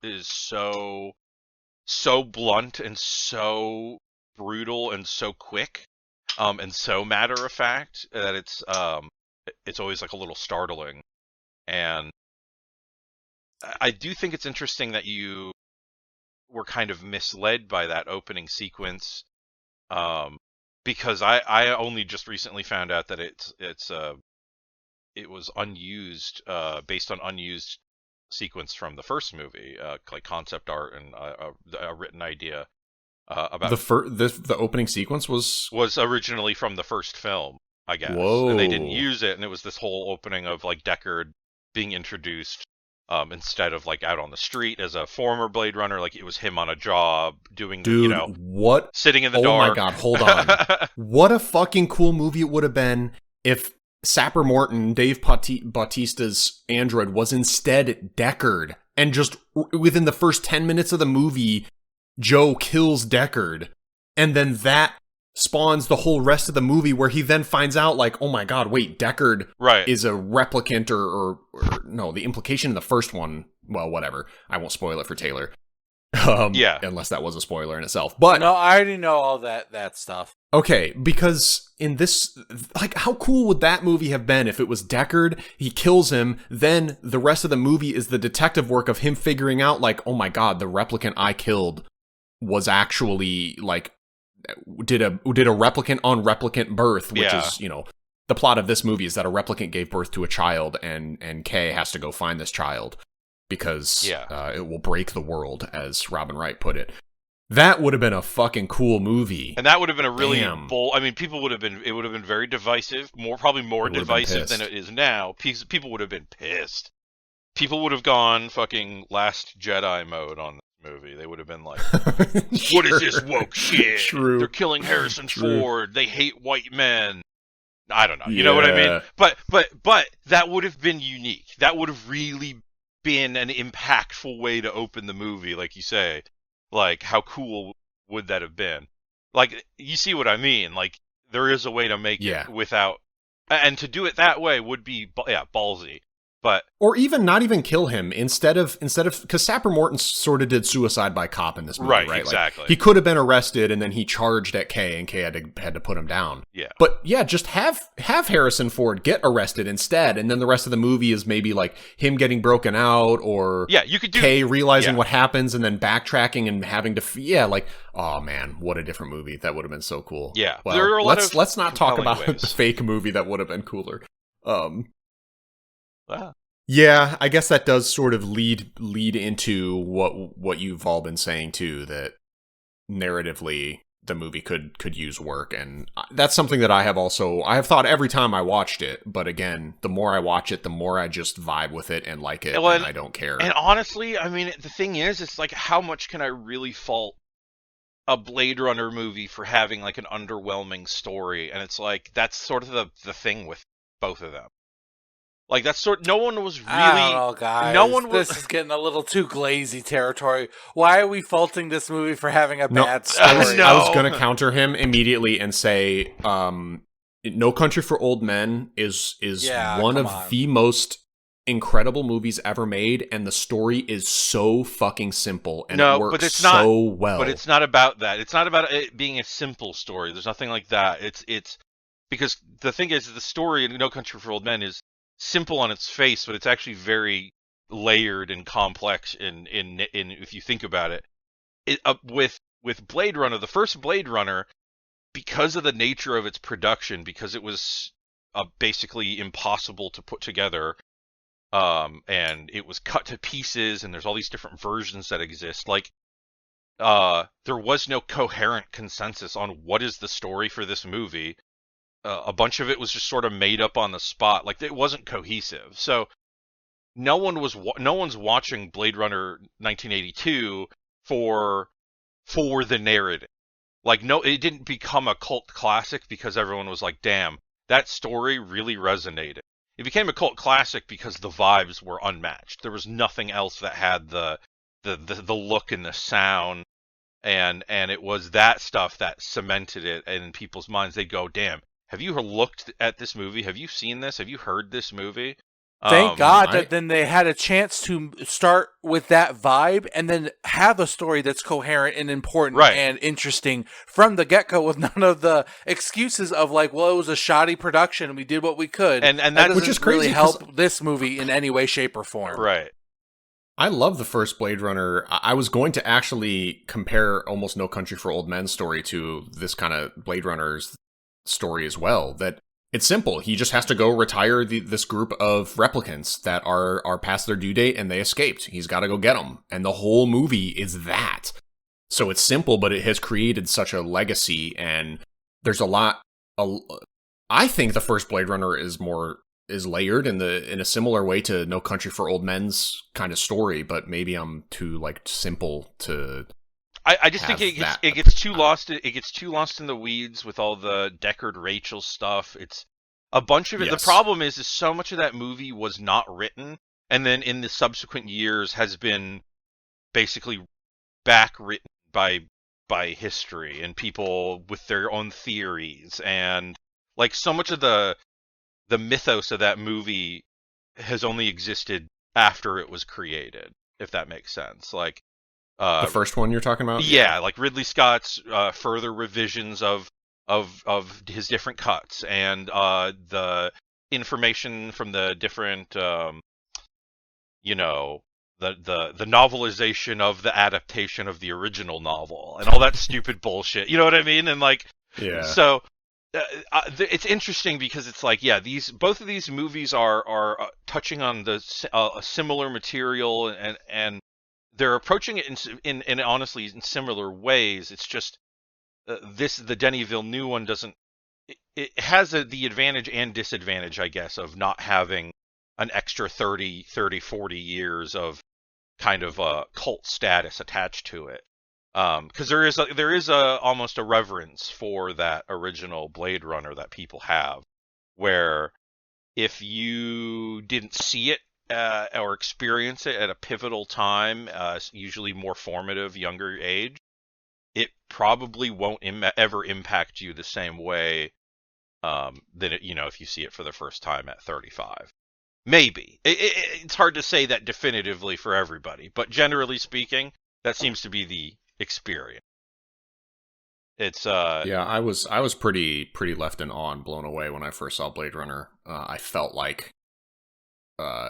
is so blunt and so brutal and so quick, and so matter of fact that it's always like a little startling. And I do think it's interesting that you were kind of misled by that opening sequence, because I only just recently found out that it was unused, based on unused sequence from the first movie, like concept art and a written idea about the opening sequence was originally from the first film, I guess. Whoa. And they didn't use it, and it was this whole opening of like Deckard being introduced, instead of like out on the street as a former Blade Runner. Like it was him on a job doing, Dude, what? Sitting in the dark. Oh my god, hold on. What a fucking cool movie it would have been if Sapper Morton, Dave Bautista's android, was instead Deckard, and just within the first 10 minutes of the movie, Joe kills Deckard, and then that spawns the whole rest of the movie, where he then finds out, like, oh my god, wait, Deckard is a replicant, or no, the implication in the first one, well, whatever, I won't spoil it for Taylor. Unless that was a spoiler in itself. But no, I already know all that stuff. Okay, because in this, like, how cool would that movie have been if it was Deckard, he kills him, then the rest of the movie is the detective work of him figuring out, like, oh my god, the replicant I killed was actually, like, did a replicant on replicant birth, which is, the plot of this movie is that a replicant gave birth to a child, and Kay has to go find this child because it will break the world, as Robin Wright put it. That would have been a fucking cool movie. And that would have been a really bold... I mean, it would have been very divisive, probably more divisive than it is now. People would have been pissed. People would have gone fucking Last Jedi mode on this movie. They would have been like, what is this woke shit? True. They're killing Harrison Ford. They hate white men. I don't know. You know what I mean? But that would have been unique. That would have really been an impactful way to open the movie, like you say. Like, how cool would that have been? Like, you see what I mean? Like, there is a way to make it without... And to do it that way would be, ballsy. But... Or even not even kill him. Instead of... Because Sapper Morton sort of did suicide by cop in this movie, right? Exactly. Like, he could have been arrested, and then he charged at Kay, and Kay had to put him down. Yeah. But, yeah, just have Harrison Ford get arrested instead, and then the rest of the movie is maybe, like, him getting broken out, or... Yeah, you could do... Kay realizing what happens, and then backtracking and having to... like, oh, man, what a different movie. That would have been so cool. Yeah. Well, there are a lot of let's not talk about the fake movie that would have been cooler. Yeah, I guess that does sort of lead into what you've all been saying too, that narratively the movie could use work, and that's something that I have thought every time I watched it. But again, the more I watch it, the more I just vibe with it and like it, and I don't care. And honestly, I mean, the thing is, it's like, how much can I really fault a Blade Runner movie for having like an underwhelming story? And it's like, that's sort of the thing with both of them. Like that's no one was really. I don't know, guys. No one was. This is getting a little too glazy territory. Why are we faulting this movie for having a No, bad story? No. I was going to counter him immediately and say, No Country for Old Men is one of the most incredible movies ever made, and the story is so fucking simple, and it works so well. But it's not about that. It's not about it being a simple story. There's nothing like that. It's because the thing is, the story in No Country for Old Men is simple on its face, but it's actually very layered and complex in if you think about it. With Blade Runner, the first Blade Runner, because of the nature of its production, because it was basically impossible to put together, and it was cut to pieces, and there's all these different versions that exist. Like, there was no coherent consensus on what is the story for this movie. A bunch of it was just sort of made up on the spot. Like, it wasn't cohesive. So no one's watching Blade Runner 1982 for the narrative. Like, no, it didn't become a cult classic because everyone was like, damn, that story really resonated. It became a cult classic because the vibes were unmatched. There was nothing else that had the look and the sound, and it was that stuff that cemented it in people's minds. They'd go, damn, have you looked at this movie? Have you seen this? Have you heard this movie? Thank God that then they had a chance to start with that vibe and then have a story that's coherent and important and interesting from the get-go, with none of the excuses of like, well, it was a shoddy production and we did what we could. And that doesn't which is crazy, really help this movie in any way, shape, or form. Right. I love the first Blade Runner. I was going to actually compare almost No Country for Old Men's story to this kind of Blade Runner's story as well. That it's simple. He just has to go retire this group of replicants that are past their due date and they escaped. He's got to go get them. And the whole movie is that. So it's simple, but it has created such a legacy, and there's a lot. I think the first Blade Runner is layered in a similar way to No Country for Old Men's kind of story, but maybe I'm too like simple to. I just think it gets too lost. It gets too lost in the weeds with all the Deckard Rachel stuff. It's a bunch of it. Yes. The problem is so much of that movie was not written, and then in the subsequent years has been basically back written by history and people with their own theories, and like so much of the mythos of that movie has only existed after it was created, if that makes sense. Like. The first one you're talking about? Yeah, like Ridley Scott's further revisions of his different cuts, and the information from the different, the novelization of the adaptation of the original novel, and all that stupid bullshit. You know what I mean? And like, yeah. So it's interesting because it's like, yeah, both of these movies are touching on the similar material and they're approaching it in honestly in similar ways. It's just the Denis Villeneuve one doesn't. It has the advantage and disadvantage, I guess, of not having an extra 30, 40 years of kind of cult status attached to it. Because there is almost a reverence for that original Blade Runner that people have, where if you didn't see it or experience it at a pivotal time, usually more formative, younger age, it probably won't ever impact you the same way than it, if you see it for the first time at 35. Maybe. It's hard to say that definitively for everybody, but generally speaking, that seems to be the experience. It's yeah, I was pretty left in awe and blown away when I first saw Blade Runner. I felt like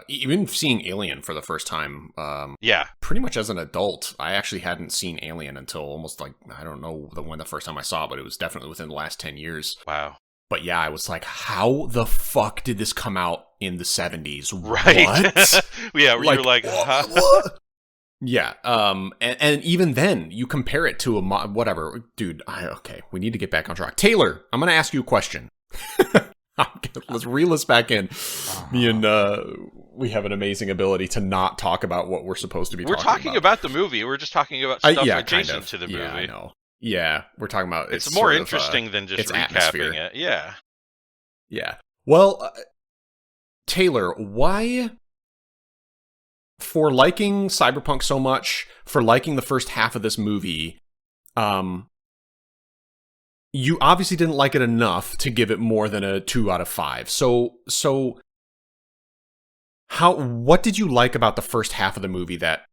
even seeing Alien for the first time, pretty much as an adult, I actually hadn't seen Alien until almost like, I don't know when the first time I saw it, but it was definitely within the last 10 years. Wow. But yeah, I was like, how the fuck did this come out in the 70s? Right. What? Yeah, where you're like, huh? What? Yeah, and even then, you compare it to whatever. Dude, okay, we need to get back on track. Taylor, I'm going to ask you a question. Let's reel us back in. Me and we have an amazing ability to not talk about what we're supposed to be talking about. We're talking about the movie. We're just talking about stuff adjacent kind of. to the movie. Yeah, I know. Yeah, we're talking about... It's more interesting than just recapping atmosphere. it. Yeah. Yeah. Well, Taylor, why, for liking Cyberpunk so much, for liking the first half of this movie, you obviously didn't like it enough to give it more than a 2 out of 5. So what did you like about the first half of the movie that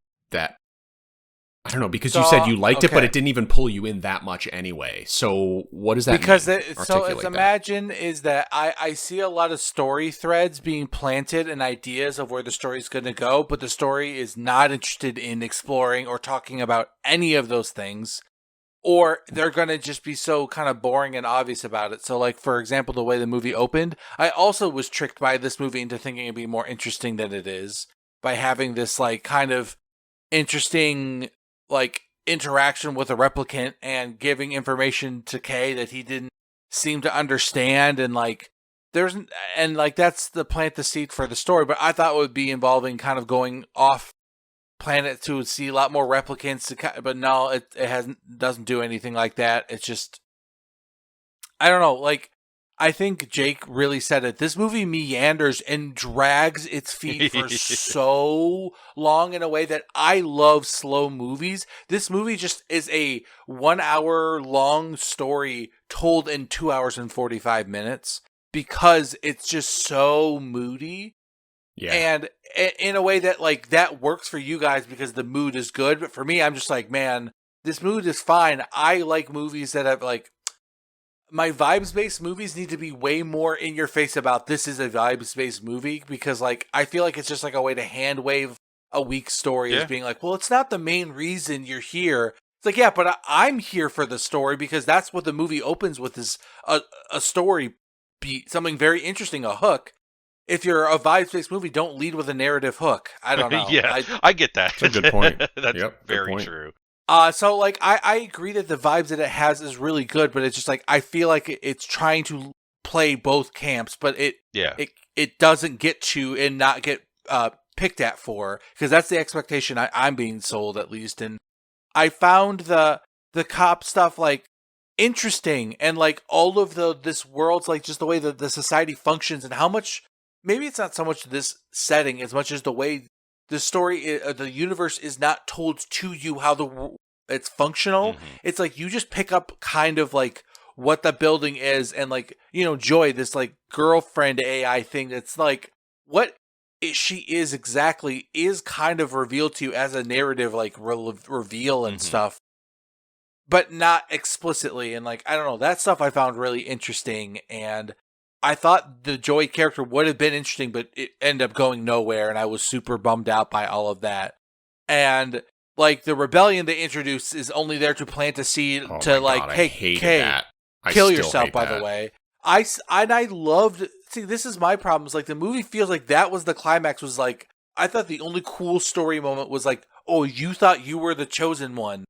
I don't know, because you said you liked it, but it didn't even pull you in that much anyway. So what does that mean? Imagine is that I see a lot of story threads being planted and ideas of where the story is going to go, but the story is not interested in exploring or talking about any of those things, or they're going to just be so kind of boring and obvious about it. So, like, for example, the way the movie opened, I also was tricked by this movie into thinking it'd be more interesting than it is by having this, like, kind of interesting, like, interaction with a replicant and giving information to Kay that he didn't seem to understand, and like that's the plant the seed for the story. But I thought it would be involving kind of going off planet to see a lot more replicants, but no, it doesn't do anything like that. It's just, I don't know, like, I think Jake really said it. This movie meanders and drags its feet for so long in a way that I love slow movies. This movie just is a 1 hour long story told in 2 hours and 45 minutes because it's just so moody. Yeah. And in a way that, like, that works for you guys because the mood is good. But for me, I'm just like, man, this mood is fine. I like movies that have, like, my vibes-based movies need to be way more in your face about this is a vibes-based movie, because, like, I feel like it's just like a way to hand wave a weak story as being like, well, it's not the main reason you're here. It's like, yeah, but I'm here for the story because that's what the movie opens with, is a story beat, something very interesting, a hook. If you're a vibes-based movie, don't lead with a narrative hook. I don't know. Yeah, I get that. That's a good point. That's very true. So, like, I agree that the vibes that it has is really good, but it's just, like, I feel like it's trying to play both camps, but it doesn't get to and not get picked at for, because that's the expectation I'm being sold, at least. And I found the cop stuff, like, interesting, and, like, all of this world's, like, just the way that the society functions and how much, maybe it's not so much this setting as much as the way the story, the universe is not told to you how it's functional. Mm-hmm. It's like you just pick up kind of like what the building is, and, like, you know, Joy, this, like, girlfriend AI thing that's like what she is exactly is kind of revealed to you as a narrative, like, reveal and stuff, but not explicitly. And, like, I don't know, that stuff I found really interesting, and I thought the Joy character would have been interesting, but it ended up going nowhere, and I was super bummed out by all of that. And, like, the rebellion they introduced is only there to plant a seed to, like, God, hey, Kay, kill yourself, by the way. I loved, see, this is my problem, is, like, the movie feels like that was the climax, was, like, I thought the only cool story moment was, like, oh, you thought you were the chosen one.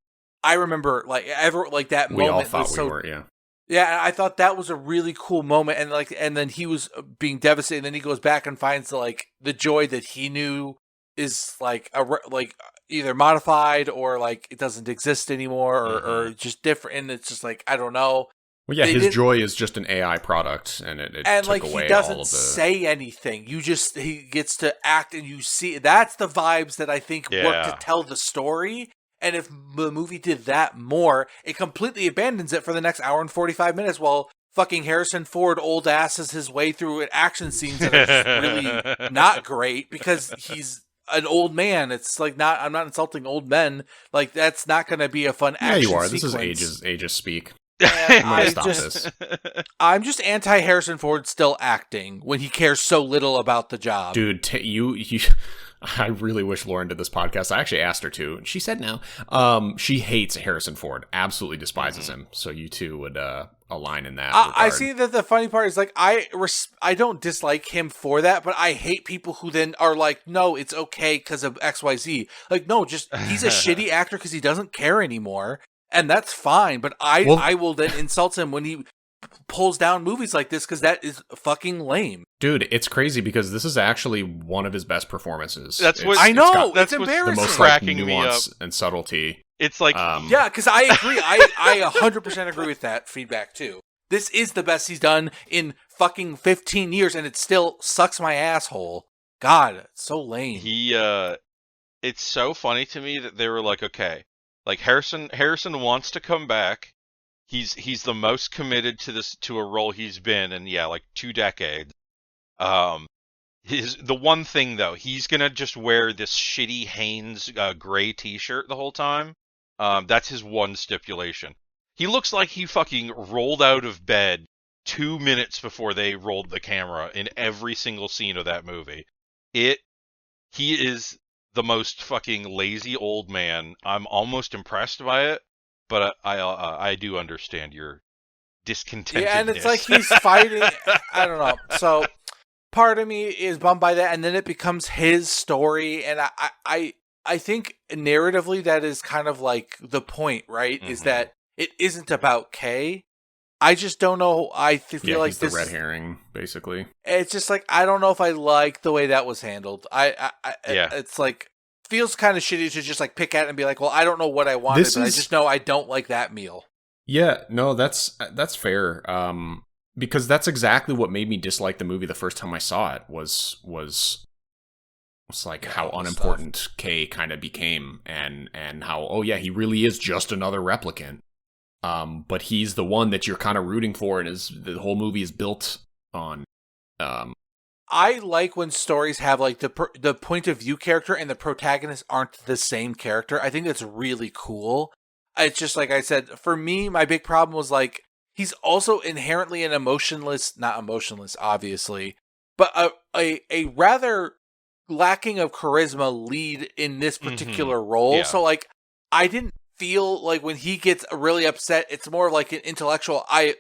I remember, like, that moment. We all thought we were, yeah. Yeah, I thought that was a really cool moment, and, like, and then he was being devastated, and then he goes back and finds, like, the Joy that he knew is, like, either modified or, like, it doesn't exist anymore, or just different, and it's just like, I don't know. Well, yeah, his Joy is just an AI product, and it took like, away he doesn't all of the... say anything. He gets to act, and you see, that's the vibes that I think work to tell the story. And if the movie did that more, it completely abandons it for the next hour and 45 minutes while fucking Harrison Ford old asses his way through action scenes that are just really not great because he's an old man. It's like, I'm not insulting old men. Like, that's not going to be a fun action sequence. Yeah, you are. This is ages speak. I'm just anti Harrison Ford still acting when he cares so little about the job. Dude, you I really wish Lauren did this podcast. I actually asked her to, and she said no. She hates Harrison Ford, absolutely despises him. So you two would align in that regard. I see that the funny part is, like, I don't dislike him for that, but I hate people who then are like, no, it's okay because of XYZ. Like, no, just he's a shitty actor because he doesn't care anymore, and that's fine. But I will then insult him when he pulls down movies like this because that is fucking lame. Dude, it's crazy because this is actually one of his best performances. I know. That's embarrassing. The most cracking nuance and subtlety. It's like, yeah, because I agree. I 100% agree with that feedback too. this is the best he's done in fucking 15 years, and it still sucks my asshole. God, it's so lame. It's so funny to me that they were like, okay, like Harrison wants to come back. He's the most committed to a role he's been in, like 2 decades. The one thing though, he's gonna just wear this shitty Hanes gray T-shirt the whole time. That's his one stipulation. He looks like he fucking rolled out of bed 2 minutes before they rolled the camera in every single scene of that movie. He is the most fucking lazy old man. I'm almost impressed by it, but I do understand your discontentedness. Yeah, and it's like he's fighting. I don't know. So part of me is bummed by that, and then it becomes his story, and I think narratively that is kind of like the point, right? Mm-hmm. Is that it isn't about Kay. I just don't know. I feel like he's the red herring, basically. It's just like, I don't know if I like the way that was handled. It's like, feels kind of shitty to just like pick at it and be like, well, I don't know what I wanted, but I just know I don't like that meal. Yeah, no, that's fair. Because that's exactly what made me dislike the movie the first time I saw it was like how unimportant Kay kind of became, and how, he really is just another replicant. But he's the one that you're kind of rooting for, and the whole movie is built on. I like when stories have like the point of view character and the protagonist aren't the same character. I think that's really cool. It's just like I said, for me, my big problem was like, he's also inherently an not emotionless, obviously, but a rather lacking of charisma lead in this particular role. Yeah. So like, I didn't feel like when he gets really upset, it's more of like an intellectual. I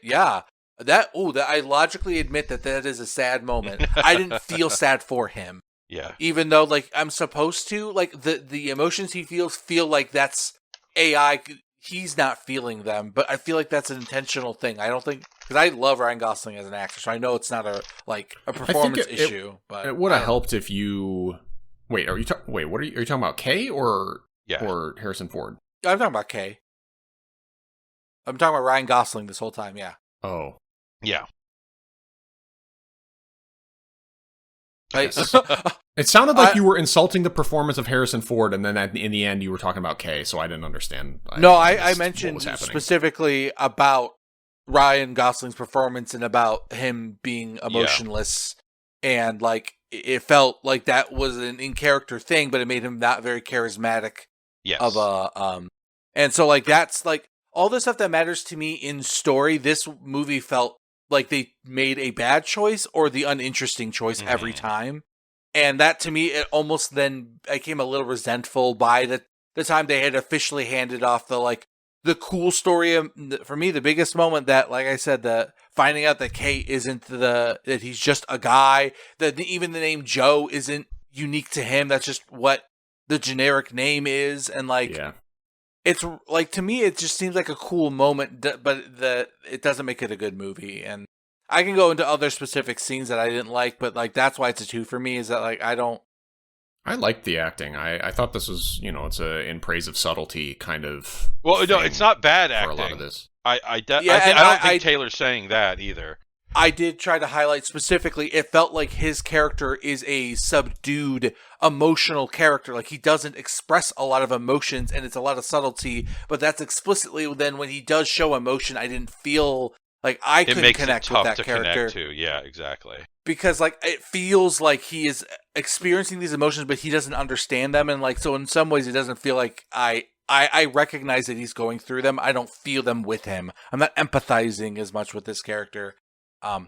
logically admit that is a sad moment. I didn't feel sad for him. Yeah. Even though like I'm supposed to, like the emotions he feels feel like that's AI. He's not feeling them, but I feel like that's an intentional thing. I don't think, because I love Ryan Gosling as an actor, so I know it's not a performance issue. But it would have helped if you wait. Are you talking about Kay or Harrison Ford? I'm talking about Kay. I'm talking about Ryan Gosling this whole time. Yeah. Oh. Yeah. It sounded like you were insulting the performance of Harrison Ford, and then in the end you were talking about Kay, so I didn't understand. I mentioned specifically about Ryan Gosling's performance and about him being emotionless, and like it felt like that was an in-character thing, but it made him not very charismatic. Yes. And so like that's like all the stuff that matters to me in story. This movie felt like they made a bad choice or the uninteresting choice every time. And that to me, it almost then I became a little resentful by the time they had officially handed off the cool story. For me, the biggest moment that, like I said, the finding out that Kay isn't that he's just a guy, that even the name Joe isn't unique to him. That's just what the generic name is. And it's like, to me, it just seems like a cool moment, but it doesn't make it a good movie. And I can go into other specific scenes that I didn't like, but like that's why it's a 2 for me. Is that like I liked the acting. I thought this was, it's a in praise of subtlety kind of. Well, no, it's not bad acting. For a lot of this. I don't think Taylor's saying that either. I did try to highlight specifically, it felt like his character is a subdued, emotional character. Like, he doesn't express a lot of emotions, and it's a lot of subtlety, but that's explicitly then when he does show emotion, I didn't feel like I couldn't connect with that character. Too. Yeah, exactly. Because, like, it feels like he is experiencing these emotions, but he doesn't understand them, and, like, so in some ways it doesn't feel like I recognize that he's going through them. I don't feel them with him. I'm not empathizing as much with this character.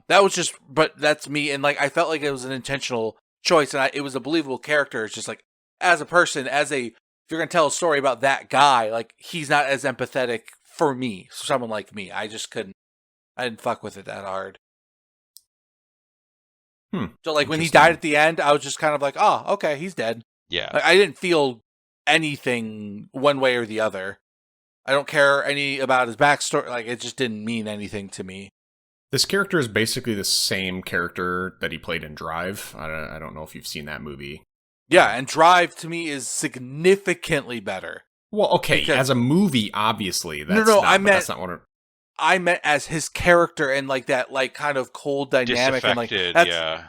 That was just, but that's me. And like, I felt like it was an intentional choice, and it was a believable character. It's just like, as a person, if you're going to tell a story about that guy, like, he's not as empathetic for me, someone like me. I didn't fuck with it that hard. So like, when he died at the end, I was just kind of like, oh, okay, he's dead. Yeah. Like, I didn't feel anything one way or the other. I don't care about his backstory. Like, it just didn't mean anything to me. This character is basically the same character that he played in Drive. I don't know if you've seen that movie. Yeah, and Drive to me is significantly better. Well, okay, as a movie, obviously. That's not what I meant as his character and like that, like kind of cold dynamic and like Disaffected, that's. yeah.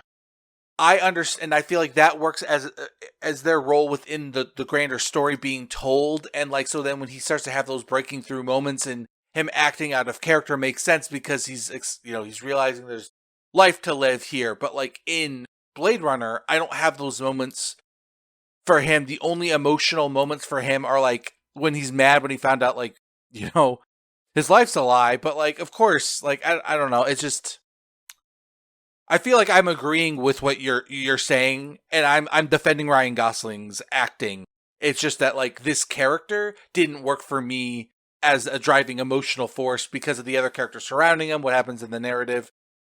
I understand. I feel like that works as their role within the grander story being told, and like so then when he starts to have those breaking through moments and him acting out of character makes sense because he's realizing there's life to live here. But like in Blade Runner, I don't have those moments for him. The only emotional moments for him are like when he's mad when he found out like his life's a lie. But like of course, like I don't know. It's just. I feel like I'm agreeing with what you're saying, and I'm defending Ryan Gosling's acting. It's just that like this character didn't work for me as a driving emotional force because of the other characters surrounding him, what happens in the narrative.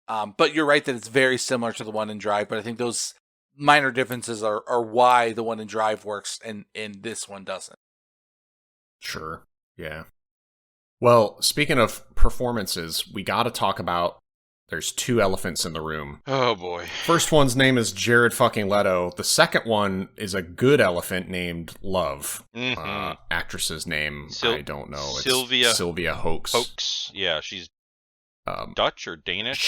But you're right that it's very similar to the one in Drive, but I think those minor differences are why the one in Drive works and this one doesn't. Sure. Yeah. Well, speaking of performances, we got to talk about. There's two elephants in the room. Oh boy. First one's name is Jared fucking Leto. The second one is a good elephant named Love. Mm-hmm. Actress's name, I don't know. It's Sylvia Hoeks. Yeah, she's Dutch or Danish.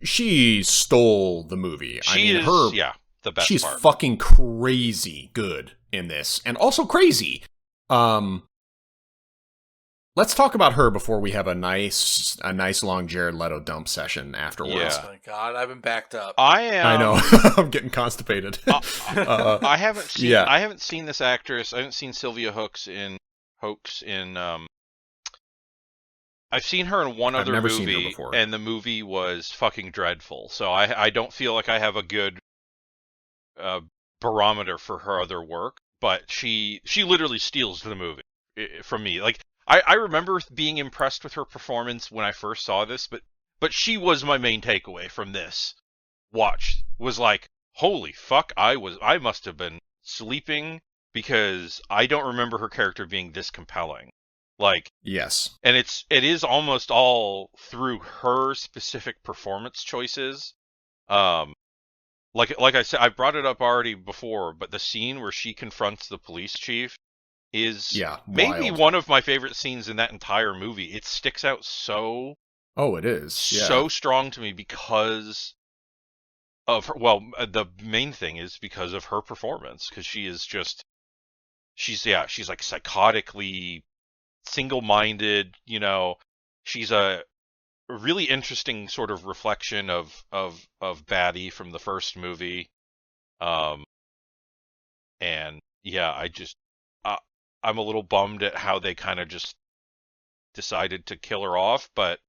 She stole the movie. The best she's part. Fucking crazy good in this. And also crazy. Let's talk about her before we have a nice long Jared Leto dump session afterwards. Yeah. Oh my God, I've been backed up. I know. I'm getting constipated. I haven't seen. Yeah. I haven't seen this actress. I haven't seen Sylvia Hoeks in. I've seen her in one other movie, and the movie was fucking dreadful. So I don't feel like I have a good barometer for her other work. But she literally steals the movie from me. Like. I remember being impressed with her performance when I first saw this, but she was my main takeaway from this watch. Was like, holy fuck, I must have been sleeping because I don't remember her character being this compelling. Like, yes. And it is almost all through her specific performance choices. Like I said, I brought it up already before, but the scene where she confronts the police chief is maybe one of my favorite scenes in that entire movie. It sticks out so... Oh, it is. So strong to me because of her... Well, the main thing is because of her performance, because she is just... She's like psychotically single-minded, She's a really interesting sort of reflection of Batty from the first movie. And yeah, I'm a little bummed at how they kind of just decided to kill her off, but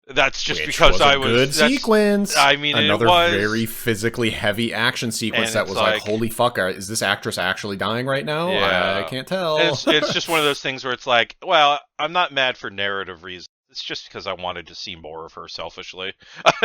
that's just because I was good sequence. I mean, another it was very physically heavy action sequence that was like, holy fuck, is this actress actually dying right now? Yeah. I can't tell. It's just one of those things where it's like, well, I'm not mad for narrative reasons. It's just because I wanted to see more of her selfishly.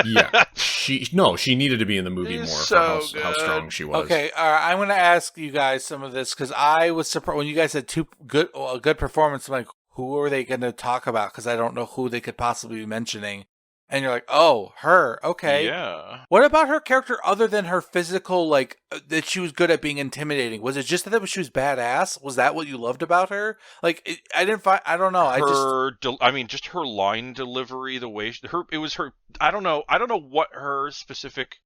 Yeah. She needed to be in the movie more for how strong she was. Okay, I'm going to ask you guys some of this because I was surprised when you guys said a good performance. I'm like, who are they going to talk about? Because I don't know who they could possibly be mentioning. And you're like, oh, her. Okay. Yeah. What about her character other than her physical, like, that she was good at being intimidating? Was it just that she was badass? Was that what you loved about her? Like, I don't know. Just her line delivery, the way I don't know what her specific,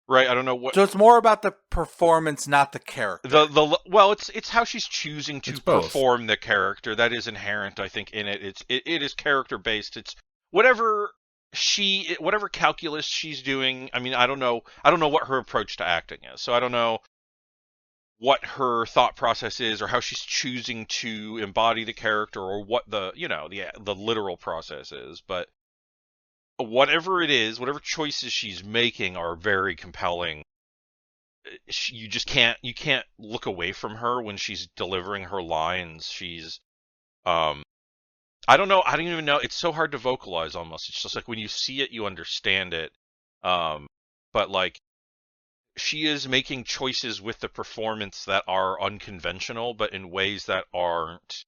right? I don't know what. So it's more about the performance, not the character. It's how she's choosing to perform the character that is inherent, I think, in it. It is character based. It's whatever calculus she's doing. I mean, I don't know what her approach to acting is. So I don't know what her thought process is or how she's choosing to embody the character or what the literal process is. But whatever it is, whatever choices she's making are very compelling. You can't look away from her when she's delivering her lines. She's I don't know. I don't even know. It's so hard to vocalize almost. It's just like when you see it, you understand it. But like, she is making choices with the performance that are unconventional, but in ways that aren't.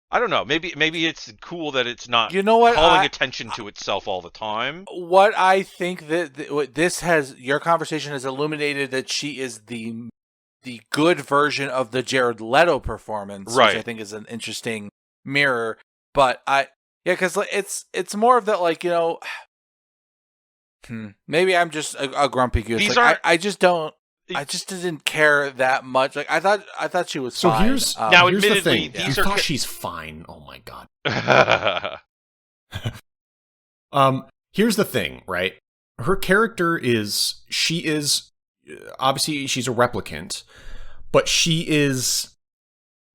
I don't know. Maybe it's cool that it's not calling attention to itself all the time. What I think that your conversation has illuminated that she is the good version of the Jared Leto performance, right? Which I think is an interesting mirror. But because it's more of that, like, you know, maybe I'm just a grumpy goose. These like, are I just don't. I just didn't care that much. Like, I thought she was fine. Here's now, here's the admittedly, thing. these You are thought she's fine. Oh my god. Here's the thing, right? Her character is obviously she's a replicant, but she's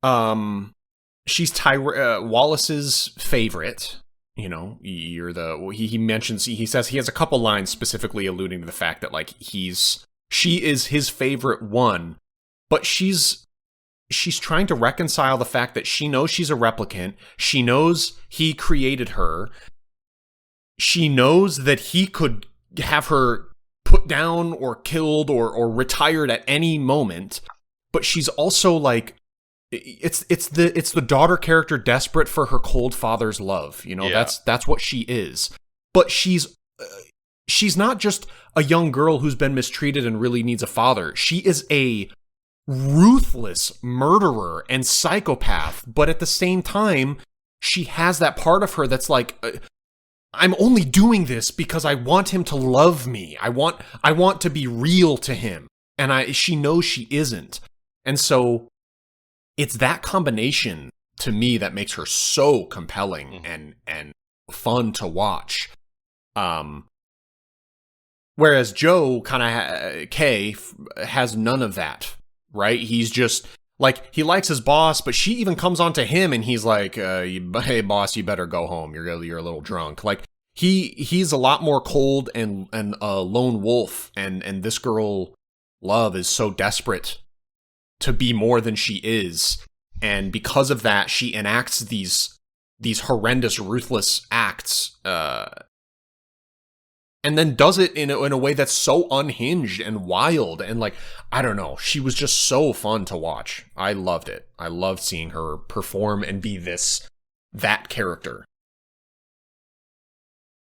Wallace's favorite. You know, he mentions, he says he has a couple lines specifically alluding to the fact that like she is his favorite one, but she's trying to reconcile the fact that she knows she's a replicant. She knows he created her. She knows that he could have her put down or killed or retired at any moment. But she's also like, it's the daughter character desperate for her cold father's love. You know, Yeah. that's what she is. But she's not just a young girl who's been mistreated and really needs a father. She is a ruthless murderer and psychopath. But at the same time, she has that part of her that's like, I'm only doing this because I want him to love me. I want to be real to him. And she knows she isn't. And so it's that combination to me that makes her so compelling and fun to watch. Whereas Joe Kay has none of that, right? He's just like, he likes his boss, but she even comes on to him and he's like, hey boss, you better go home. You're a little drunk. Like he's a lot more cold and a lone wolf. And this girl, Love, is so desperate to be more than she is. And because of that, she enacts these horrendous, ruthless acts, and then does it in a way that's so unhinged and wild. And like, I don't know, she was just so fun to watch. I loved it. I loved seeing her perform and be that character.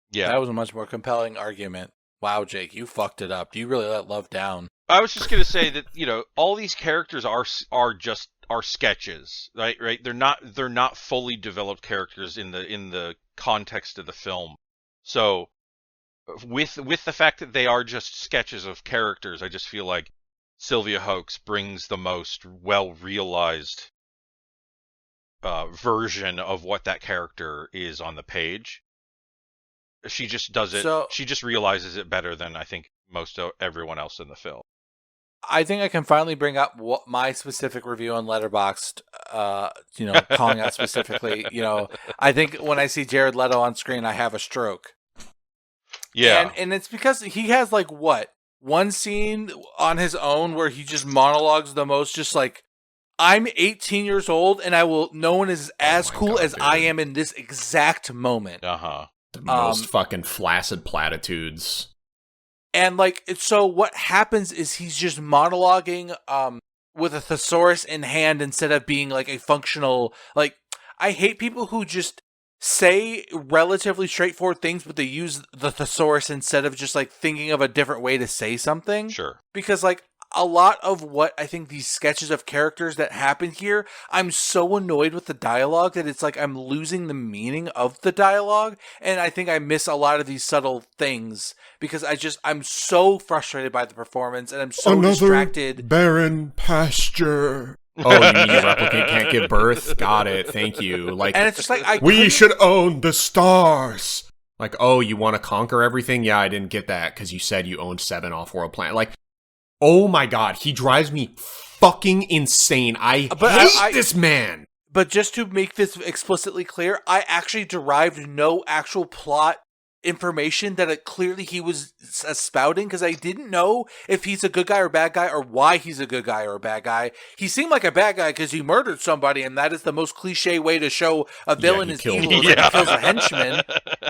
Yeah. That was a much more compelling argument. Wow, Jake, you fucked it up. You really let Love down. I was just gonna say that, you know, all these characters are sketches, right? They're not fully developed characters in the context of the film. So with the fact that they are just sketches of characters, I just feel like Sylvia Hoeks brings the most well realized version of what that character is on the page. She just does it. She just realizes it better than I think most everyone else in the film. I think I can finally bring up what my specific review on Letterboxd, calling out specifically, I think when I see Jared Leto on screen, I have a stroke. Yeah. And it's because he has like one scene on his own where he just monologues the most, just like, I'm 18 years old and no one is as cool as I am in this exact moment. Uh-huh. The most fucking flaccid platitudes. And so what happens is he's just monologuing with a thesaurus in hand instead of being like a functional, I hate people who just say relatively straightforward things, but they use the thesaurus instead of just thinking of a different way to say something. Sure. Because a lot of what I think these sketches of characters that happen here, I'm so annoyed with the dialogue that it's like I'm losing the meaning of the dialogue. And I think I miss a lot of these subtle things because I'm so frustrated by the performance and I'm so distracted. Barren pasture. Oh, you mean your replicant can't give birth? Got it. Thank you. And it's just we should own the stars. Oh, you want to conquer everything? Yeah, I didn't get that because you said you owned 7 off-world planets. Oh my god, he drives me fucking insane. I hate this man. But just to make this explicitly clear, I actually derived no actual plot information that clearly he was spouting because I didn't know if he's a good guy or bad guy or why he's a good guy or a bad guy. He seemed like a bad guy because he murdered somebody, and that is the most cliche way to show a villain is evil. He kills a henchman.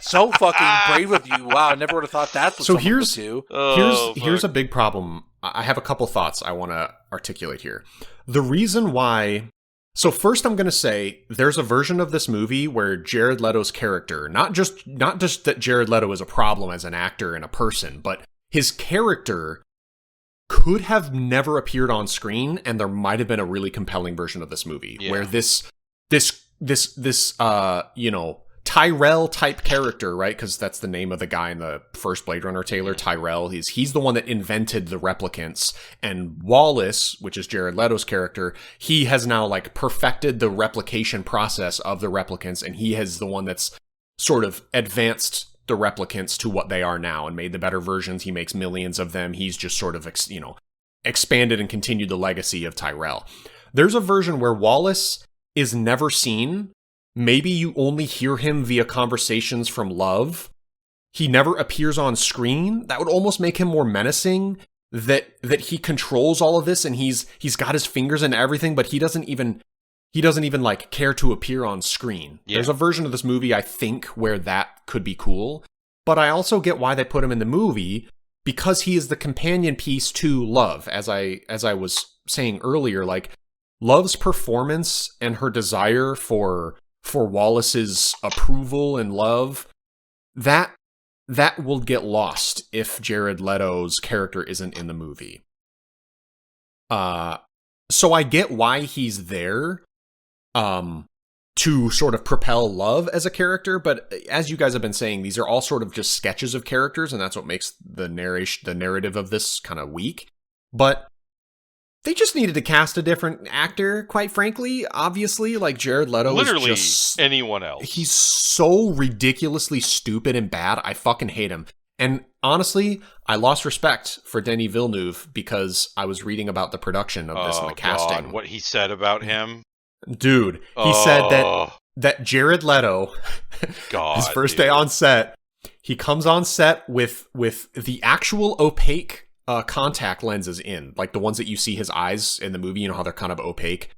So fucking brave of you. Wow, I never would have thought that's what someone would do. Here's a big problem. I have a couple thoughts I want to articulate here. The reason why... So first I'm going to say there's a version of this movie where Jared Leto's character, not just that Jared Leto is a problem as an actor and a person, but his character could have never appeared on screen, and there might have been a really compelling version of this movie where this Tyrell type character, right? Because that's the name of the guy in the first Blade Runner trailer, Tyrell. He's the one that invented the replicants, and Wallace, which is Jared Leto's character, he has now like perfected the replication process of the replicants, and he is the one that's sort of advanced the replicants to what they are now and made the better versions. He makes millions of them. He's just sort of expanded and continued the legacy of Tyrell. There's a version where Wallace is never seen. Maybe you only hear him via conversations from Love. He never appears on screen. That would almost make him more menacing, that he controls all of this and he's got his fingers in everything, but he doesn't even like care to appear on screen. Yeah. There's a version of this movie, I think, where that could be cool. But I also get why they put him in the movie, because he is the companion piece to Love. As I was saying earlier, like Love's performance and her desire for Wallace's approval and love, that will get lost if Jared Leto's character isn't in the movie. So I get why he's there, to sort of propel Love as a character, but as you guys have been saying, these are all sort of just sketches of characters, and that's what makes the narrative of this kind of weak. But they just needed to cast a different actor, quite frankly. Obviously, like Jared Leto literally is just anyone else. He's so ridiculously stupid and bad. I fucking hate him. And honestly, I lost respect for Denis Villeneuve because I was reading about the production of this and the casting. God, what he said about him. Dude, he said that Jared Leto, his first day on set, he comes on set with the actual opaque contact lenses in, like the ones that you see his eyes in the movie, you know how they're kind of opaque.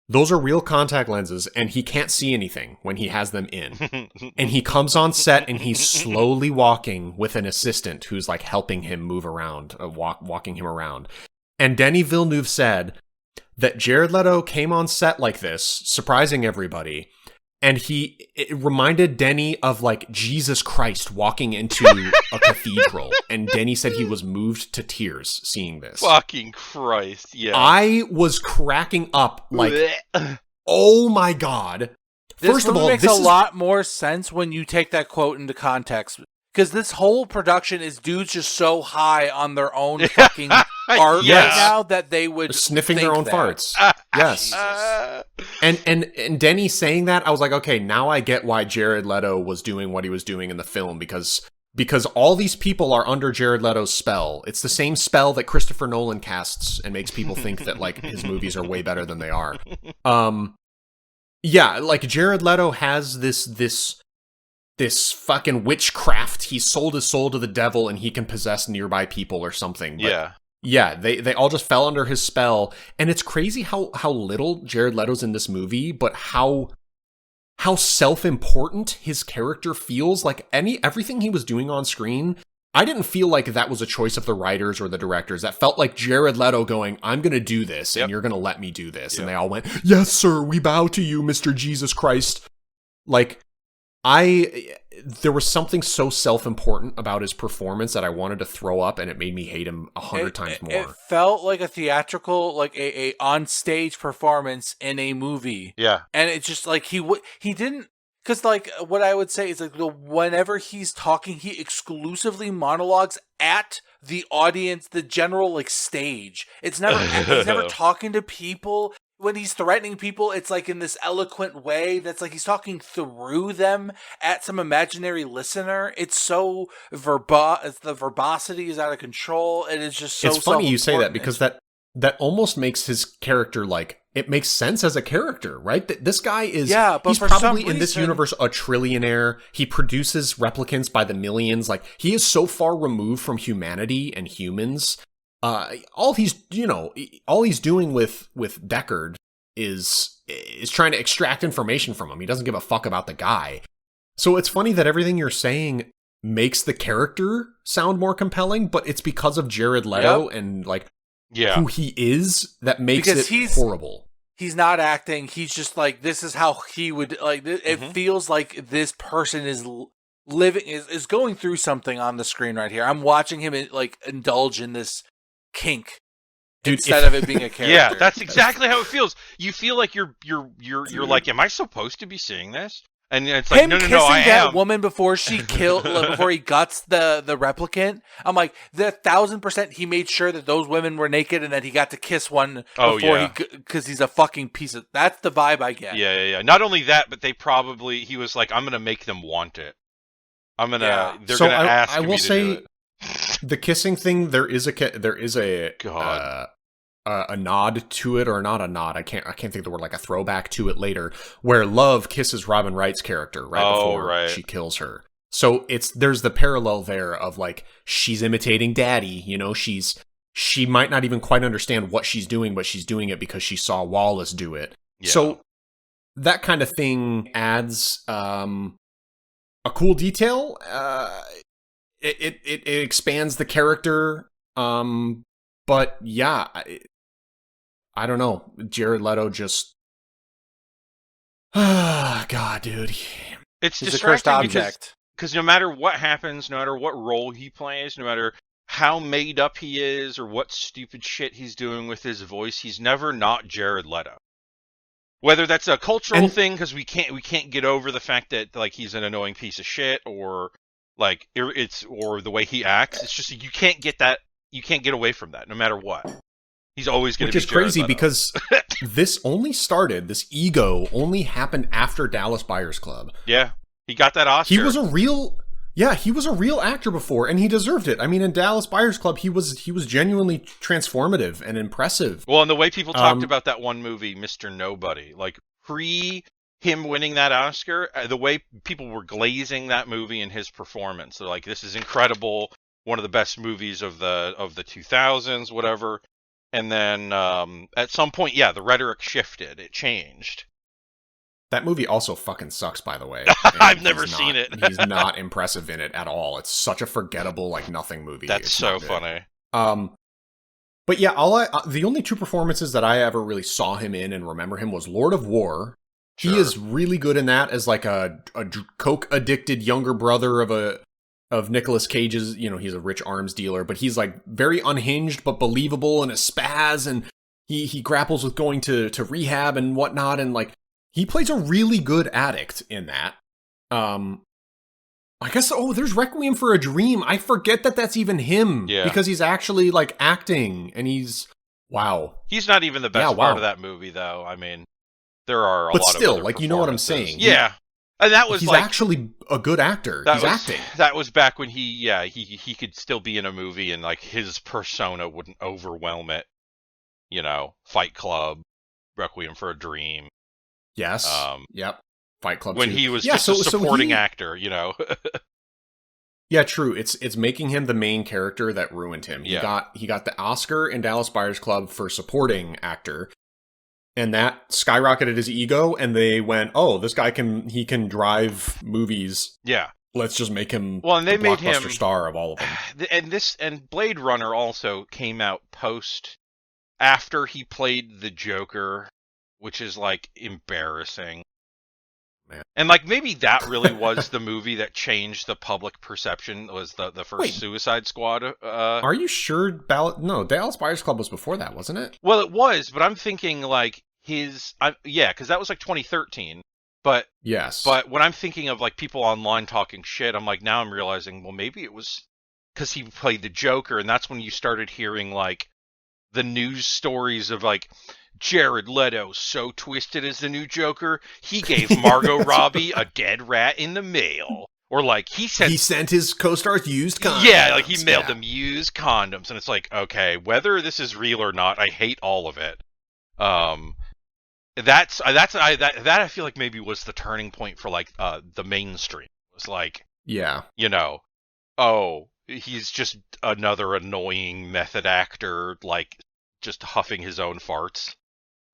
Those are real contact lenses, and he can't see anything when he has them in. And he comes on set, and he's slowly walking with an assistant who's like helping him move around, walking him around. And Denis Villeneuve said that Jared Leto came on set like this, surprising everybody, and it reminded Denny of like Jesus Christ walking into a cathedral. And Denny said he was moved to tears seeing this. Fucking Christ, yeah. I was cracking up like, oh my God. First of all, this makes a lot more sense when you take that quote into context. Because this whole production is dudes just so high on their own fucking art right now that they would sniffing their own farts. Yes. And Denny saying that, I was like, okay, now I get why Jared Leto was doing what he was doing in the film, because all these people are under Jared Leto's spell. It's the same spell that Christopher Nolan casts and makes people think that like his movies are way better than they are. Yeah, like Jared Leto has this fucking witchcraft. He sold his soul to the devil and he can possess nearby people or something. But yeah, they all just fell under his spell. And it's crazy how little Jared Leto's in this movie, but how self-important his character feels. Like everything he was doing on screen, I didn't feel like that was a choice of the writers or the directors. That felt like Jared Leto going, I'm going to do this and you're going to let me do this. Yep. And they all went, yes, sir, we bow to you, Mr. Jesus Christ. Like, there was something so self-important about his performance that I wanted to throw up, and it made me hate him 100 times more. It felt like a theatrical, like a on-stage performance in a movie. Yeah. And it's just like he didn't, because like what I would say is like whenever he's talking, he exclusively monologues at the audience, the general like stage. It's never he's never talking to people. When he's threatening people, it's like in this eloquent way that's like he's talking through them at some imaginary listener. It's so the verbosity is out of control. It is just so. It's funny you say that, because that almost makes his character like, it makes sense as a character, right? This guy is, but he's probably in this universe a trillionaire. He produces replicants by the millions. Like, he is so far removed from humanity and humans. All he's doing with Deckard is trying to extract information from him. He doesn't give a fuck about the guy. So it's funny that everything you're saying makes the character sound more compelling, but it's because of Jared Leto and like who he is that makes it horrible. He's not acting. He's just like, this is how he would like. It feels like this person is living is going through something on the screen right here. I'm watching him like indulge in this kink. Dude, instead of it being a character. Yeah, that's exactly how it feels. You feel like you're like, am I supposed to be seeing this? And it's like, him no, kissing I that am. woman before she killed, before he guts the replicant. I'm like, 1,000% he made sure that those women were naked and that he got to kiss one before because he's a fucking piece of. That's the vibe I get. Yeah. Not only that, but he was like, I'm gonna make them want it. They're gonna ask me to do it. The kissing thing, there is a God. A nod to it, or not a nod. I can't think of the word, like a throwback to it later, where Love kisses Robin Wright's character before she kills her. So there's the parallel there of like, she's imitating Daddy. You know, she might not even quite understand what she's doing, but she's doing it because she saw Wallace do it. Yeah. So that kind of thing adds a cool detail. It expands the character. But yeah, I don't know. Jared Leto just, God, dude. It's He's a cursed object. Because no matter what happens, no matter what role he plays, no matter how made up he is or what stupid shit he's doing with his voice, he's never not Jared Leto. Whether that's a cultural thing because we can't get over the fact that like he's an annoying piece of shit, or like or the way he acts, it's just you can't get that. You can't get away from that, no matter what. He's always going to be Jared Which is crazy Leto. because this ego only happened after Dallas Buyers Club. Yeah, he got that Oscar. He was a real actor before, and he deserved it. I mean, in Dallas Buyers Club, he was genuinely transformative and impressive. Well, and the way people talked about that one movie, Mr. Nobody, like pre him winning that Oscar, the way people were glazing that movie and his performance, they're like, "This is incredible. One of the best movies of the 2000s, whatever." And then at some point, the rhetoric shifted. It changed. That movie also fucking sucks, by the way. I've never seen it. He's not impressive in it at all. It's such a forgettable, like, nothing movie. That's so funny. But yeah, the only two performances that I ever really saw him in and remember him was Lord of War. Sure. He is really good in that as like a coke addicted younger brother of Nicolas Cage's. You know, he's a rich arms dealer, but he's like very unhinged but believable and a spaz, and he grapples with going to rehab and whatnot, and like he plays a really good addict in that. I guess there's Requiem for a Dream. I forget that that's even him because he's actually like acting, and he's He's not even the best part of that movie, though. I mean, there are a lot of other like, you know what I'm saying? Yeah. And that was he's like, actually a good actor. He's acting. That was back when he could still be in a movie and like his persona wouldn't overwhelm it. You know, Fight Club, Requiem for a Dream. Yes. Yep. Fight Club. When 2. he was just a supporting actor, you know. Yeah, true. It's making him the main character that ruined him. He got the Oscar in Dallas Buyers Club for supporting actor. And that skyrocketed his ego, and they went, "Oh, this guy can drive movies. Yeah, let's just make him and they made him star of all of them." And Blade Runner also came out after he played the Joker, which is like embarrassing. Man. And like maybe that really was the movie that changed the public perception. Was the first Suicide Squad? Are you sure? Dallas Buyers Club was before that, wasn't it? Well, it was, but I'm thinking like because that was like 2013. But yes, but when I'm thinking of like people online talking shit, I'm like, now I'm realizing, well, maybe it was because he played the Joker, and that's when you started hearing like the news stories of like Jared Leto so twisted as the new Joker, he gave Margot Robbie a dead rat in the mail. Or like he sent his co-stars used condoms. Yeah, like he mailed them used condoms, and it's like, okay, whether this is real or not, I hate all of it. That I feel like maybe was the turning point for like the mainstream. It was like, you know, he's just another annoying method actor, like just huffing his own farts.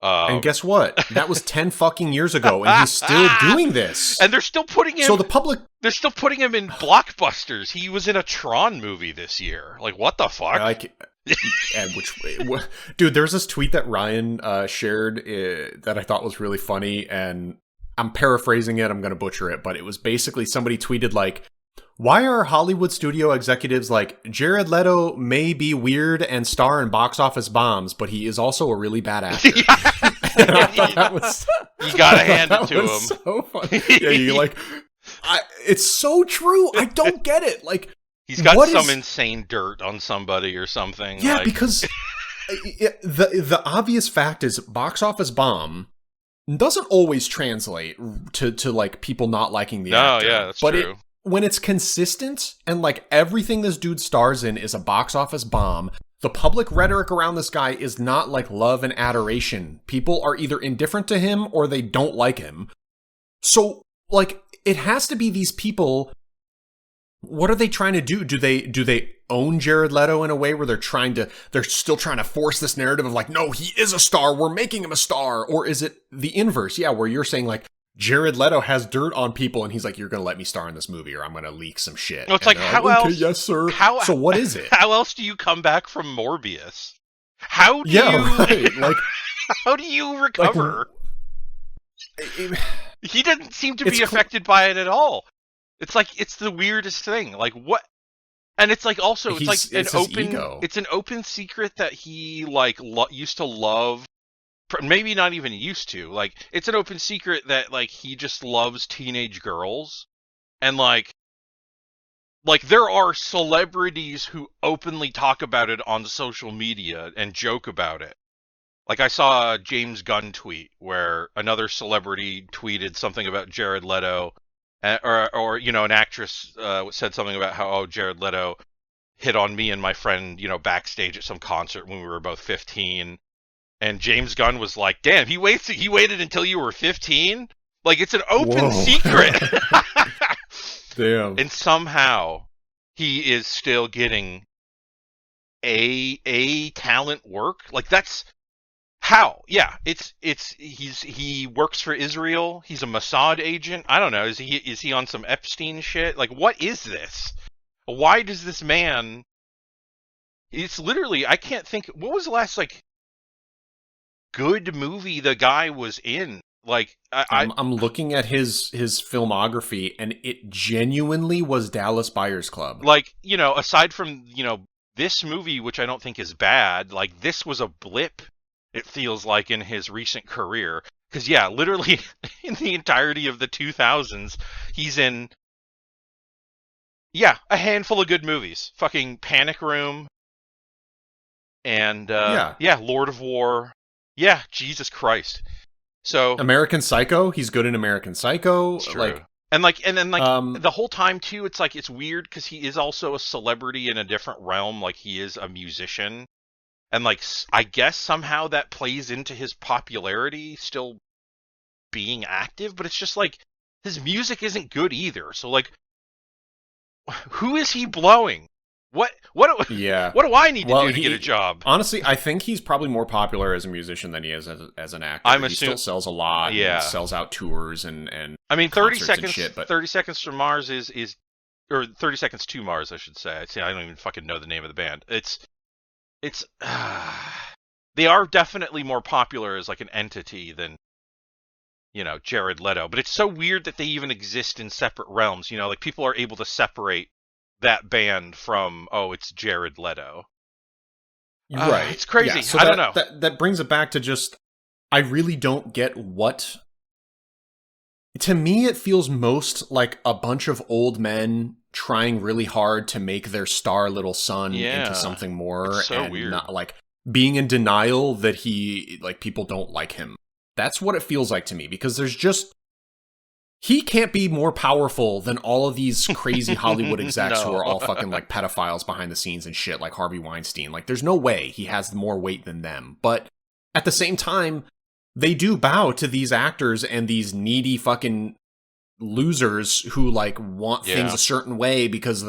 And guess what? That was 10 fucking years ago, and he's still doing this. And they're still putting him. So the public, they're still putting him in blockbusters. He was in a Tron movie this year. Like, what the fuck? Dude, there's this tweet that Ryan shared that I thought was really funny, and I'm paraphrasing it. I'm going to butcher it, but it was basically somebody tweeted like, why are Hollywood studio executives like, Jared Leto may be weird and star in box office bombs, but he is also a really bad actor. And I thought that was, You gotta hand it to him. So funny. Yeah, you like, it's so true. I don't get it. Like, he's got some insane dirt on somebody or something. Yeah, like... because the obvious fact is box office bomb doesn't always translate to like people not liking the actor. Yeah, that's but true. When it's consistent and like everything this dude stars in is a box office bomb, the public rhetoric around this guy is not like love and adoration. People are either indifferent to him or they don't like him. So like it has to be these people. What are they trying to do? Do they own Jared Leto in a way where they're still trying to force this narrative of like, no, he is a star, we're making him a star? Or is it the inverse? Yeah, where you're saying like, Jared Leto has dirt on people and he's like, you're going to let me star in this movie or I'm going to leak some shit. No, it's like, how else? Okay, yes, sir. So what is it? How else do you come back from Morbius? How do you... Right. Like, how do you recover? Like, he didn't seem to be affected by it at all. It's like, it's the weirdest thing. Like, what? And it's like, also, it's like it's an open secret that he, like, used to love, maybe not even used to. Like, it's an open secret that, like, he just loves teenage girls. And, like, there are celebrities who openly talk about it on social media and joke about it. Like, I saw a James Gunn tweet where another celebrity tweeted something about Jared Leto. Or you know, an actress said something about how Jared Leto hit on me and my friend, you know, backstage at some concert when we were both 15, and James Gunn was like, "Damn, he waited until you were 15? Like, it's an open secret." Damn. And somehow he is still getting a talent work. Like, that's how? Yeah, he works for Israel. He's a Mossad agent. I don't know. Is he on some Epstein shit? Like, what is this? Why does this man? It's literally, I can't think. What was the last like good movie the guy was in? Like, I'm looking at his filmography, and it genuinely was Dallas Buyers Club. Like, you know, aside from, you know, this movie, which I don't think is bad. Like, this was a blip. It feels like in his recent career. Because, yeah, literally in the entirety of the 2000s, he's in, yeah, a handful of good movies. Fucking Panic Room. And, yeah, Lord of War. Yeah, Jesus Christ. So American Psycho, he's good in American Psycho. True. Like, and then the whole time, too, it's like, it's weird because he is also a celebrity in a different realm. Like, he is a musician. And, like, I guess somehow that plays into his popularity still being active, but it's just, like, his music isn't good either. So, like, who is he blowing? What do I need to do to get a job? Honestly, I think he's probably more popular as a musician than he is as an actor. He still sells a lot. Yeah. And sells out tours and I mean, 30 seconds, shit, but 30 Seconds to Mars is, or 30 Seconds to Mars, I should say. I don't even fucking know the name of the band. It's they are definitely more popular as like an entity than, you know, Jared Leto. But it's so weird that they even exist in separate realms. You know, like people are able to separate that band from, oh, it's Jared Leto. Right. It's crazy. Yeah, so I don't know. That brings it back to just, I really don't get what. To me, it feels most like a bunch of old men trying really hard to make their star little son into something more. It's so and weird. Not, like, being in denial that people don't like him. That's what it feels like to me, because there's just, he can't be more powerful than all of these crazy Hollywood execs who are all fucking like pedophiles behind the scenes and shit, like Harvey Weinstein. Like, there's no way he has more weight than them. But at the same time, they do bow to these actors and these needy fucking losers who like want things a certain way because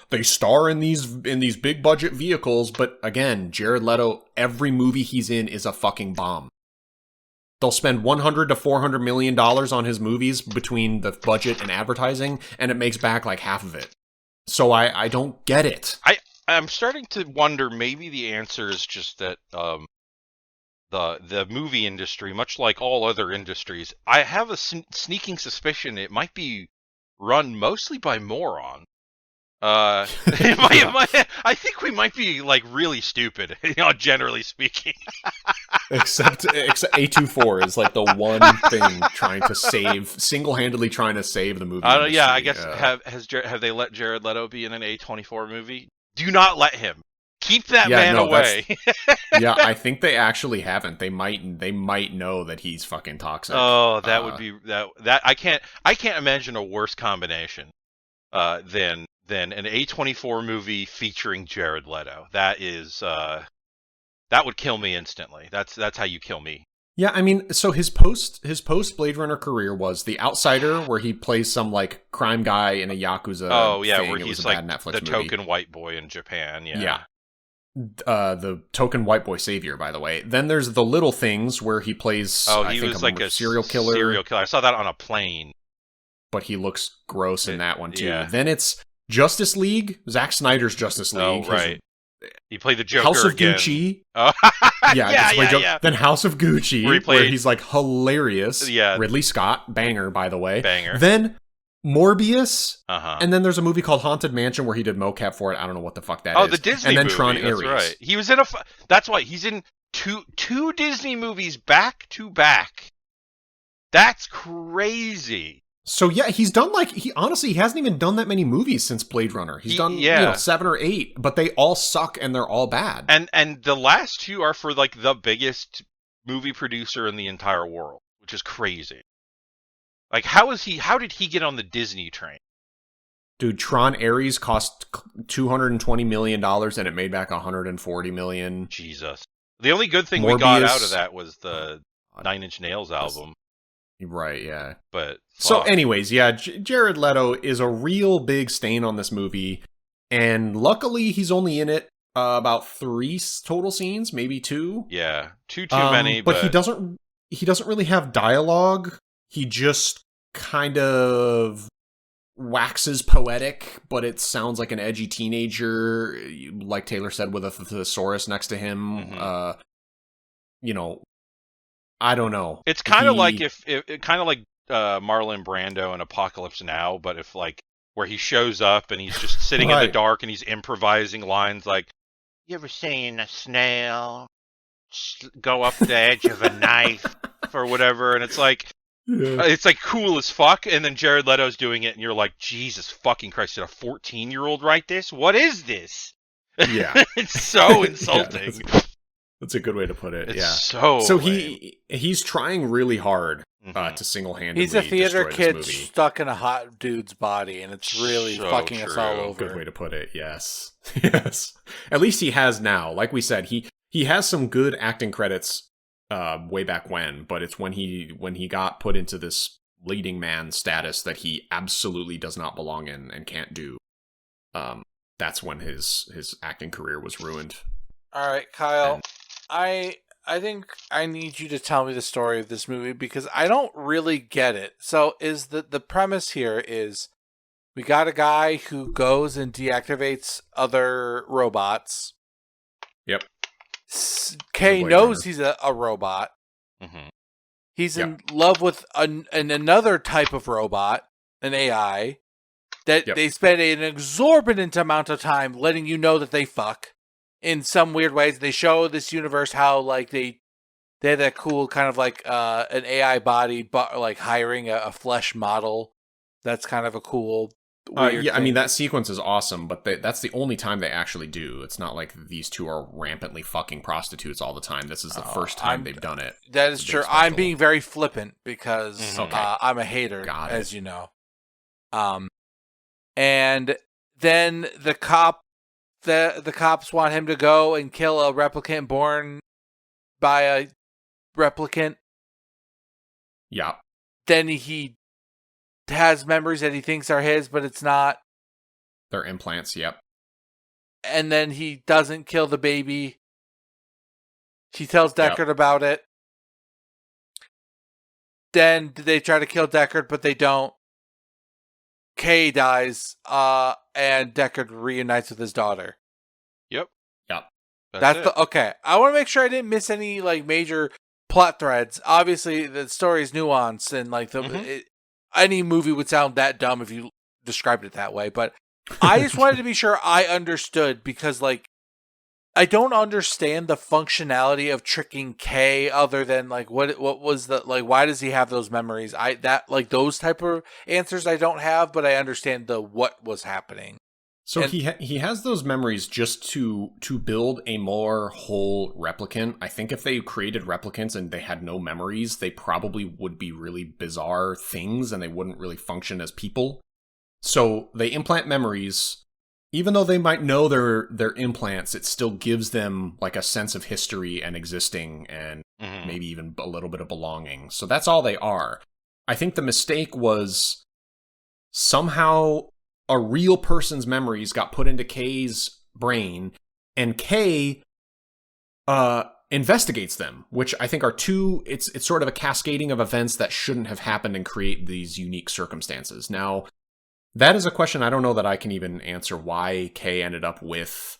they star in these big budget vehicles. But again, Jared Leto, every movie he's in is a fucking bomb. They'll spend $100 to $400 million on his movies between the budget and advertising, and it makes back like half of it. So I don't get it. I'm starting to wonder, maybe the answer is just that the movie industry, much like all other industries, I have a sneaking suspicion it might be run mostly by morons. Yeah. I think we might be like really stupid, generally speaking. Except A24 is like the one thing single-handedly trying to save the movie industry. Yeah, I guess have they let Jared Leto be in an A24 movie? Do not let him. Keep that man away. Yeah, I think they actually haven't. They might know that he's fucking toxic. Oh, that would be that I can't imagine a worse combination than an A24 movie featuring Jared Leto. That is that would kill me instantly. That's how you kill me. Yeah, I mean, so his post Blade Runner career was The Outsider, where he plays some like crime guy in a Yakuza. Oh yeah, thing. where he's like the token white boy in Japan. Yeah. The token white boy savior, by the way. Then there's The Little Things, where he plays. He was like a serial killer. Serial killer. I saw that on a plane. But he looks gross in that one too. Yeah. Then it's Justice League, Zack Snyder's Justice League. Oh right. He played the Joker House of again. Gucci. Oh. Yeah. Then House of Gucci, where he's like hilarious. Yeah. Ridley Scott, banger, by the way. Banger. Then Morbius. Uh-huh. And then there's a movie called Haunted Mansion where he did mocap for it. I don't know what the fuck that is. Oh, the Disney and then movie. Tron Ares. That's right. He was in that's why he's in two Disney movies back to back. That's crazy. So yeah, he's done he hasn't even done that many movies since Blade Runner. He's done 7 or 8, but they all suck and they're all bad. And the last two are for like the biggest movie producer in the entire world, which is crazy. Like how did he get on the Disney train? Dude, Tron Ares cost $220 million and it made back $140 million. Jesus. The only good thing Morbius, we got out of that was the 9 Inch Nails album. Right, yeah. But so anyways, yeah, Jared Leto is a real big stain on this movie, and luckily he's only in it about 3 total scenes, maybe 2. Yeah, too many. But he doesn't really have dialogue. He just kind of waxes poetic, but it sounds like an edgy teenager, like Taylor said, with a thesaurus next to him. Mm-hmm. I don't know. It's kind of like Marlon Brando in Apocalypse Now, but if like where he shows up and he's just sitting in the dark and he's improvising lines like, "You ever seen a snail go up the edge of a knife?" or whatever, and it's like cool as fuck, and then Jared Leto's doing it, and you're like, Jesus fucking Christ, did a 14-year-old write this? What is this? Yeah, it's so insulting. That's a good way to put it. It's so he's trying really hard to single-handedly. He's a theater kid movie. Stuck in a hot dude's body, and it's really fucking us all over. Good way to put it. Yes, yes. At least he has now. Like we said, he has some good acting credits way back when, but it's when he got put into this leading man status that he absolutely does not belong in and can't do. That's when his acting career was ruined. All right, Kyle. I think I need you to tell me the story of this movie because I don't really get it. So is the premise here is we got a guy who goes and deactivates other robots. Yep. Kay knows he's a robot. Mm-hmm. He's in love with another type of robot, an AI, that they spend an exorbitant amount of time letting you know that they fuck. In some weird ways, they show this universe how like they have that cool kind of like an AI body, but like hiring a flesh model. That's kind of a cool. Weird thing. I mean that sequence is awesome, but that's the only time they actually do. It's not like these two are rampantly fucking prostitutes all the time. This is the first time they've done it. That is true. I'm being very flippant because I'm a hater, as you know. And then the cop. The cops want him to go and kill a replicant born by a replicant. Yeah. Then he has memories that he thinks are his, but it's not. They're implants, yep. And then he doesn't kill the baby. He tells Deckard about it. Then they try to kill Deckard, but they don't. Kay dies, and Deckard reunites with his daughter. Yep. That's okay. I want to make sure I didn't miss any like major plot threads. Obviously, the story is nuanced, and like any movie would sound that dumb if you described it that way. But I just wanted to be sure I understood, because like I don't understand the functionality of tricking K other than like what was the like why does he have those memories? Those type of answers I don't have, but I understand the what was happening. So he has those memories just to build a more whole replicant. I think if they created replicants and they had no memories, they probably would be really bizarre things and they wouldn't really function as people. So they implant memories. Even though they might know their implants, it still gives them like a sense of history and existing and maybe even a little bit of belonging. So that's all they are. I think the mistake was somehow a real person's memories got put into K's brain, and K investigates them, which I think are it's sort of a cascading of events that shouldn't have happened and create these unique circumstances. Now, that is a question I don't know that I can even answer, why Kay ended up with.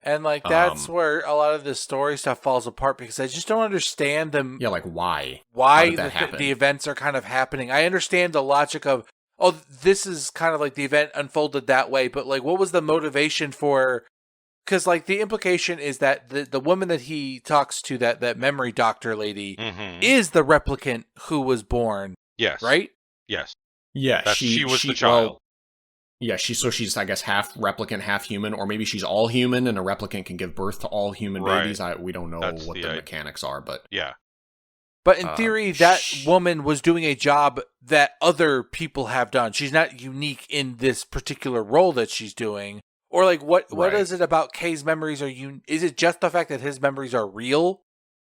And like that's where a lot of the story stuff falls apart, because I just don't understand them. Yeah, like why? Why How did that happen? the events are kind of happening. I understand the logic of, oh, this is kind of like the event unfolded that way, but like what was the motivation for? Because like the implication is that the woman that he talks to, that memory doctor lady, is the replicant who was born. Yes. Right? Yes. Yeah, she was the child. Well, yeah, she's I guess half replicant, half human, or maybe she's all human and a replicant can give birth to all human babies. We don't know what the mechanics are, but yeah. But in theory, that woman was doing a job that other people have done. She's not unique in this particular role that she's doing. Or like, what is it about Kay's memories? Is it just the fact that his memories are real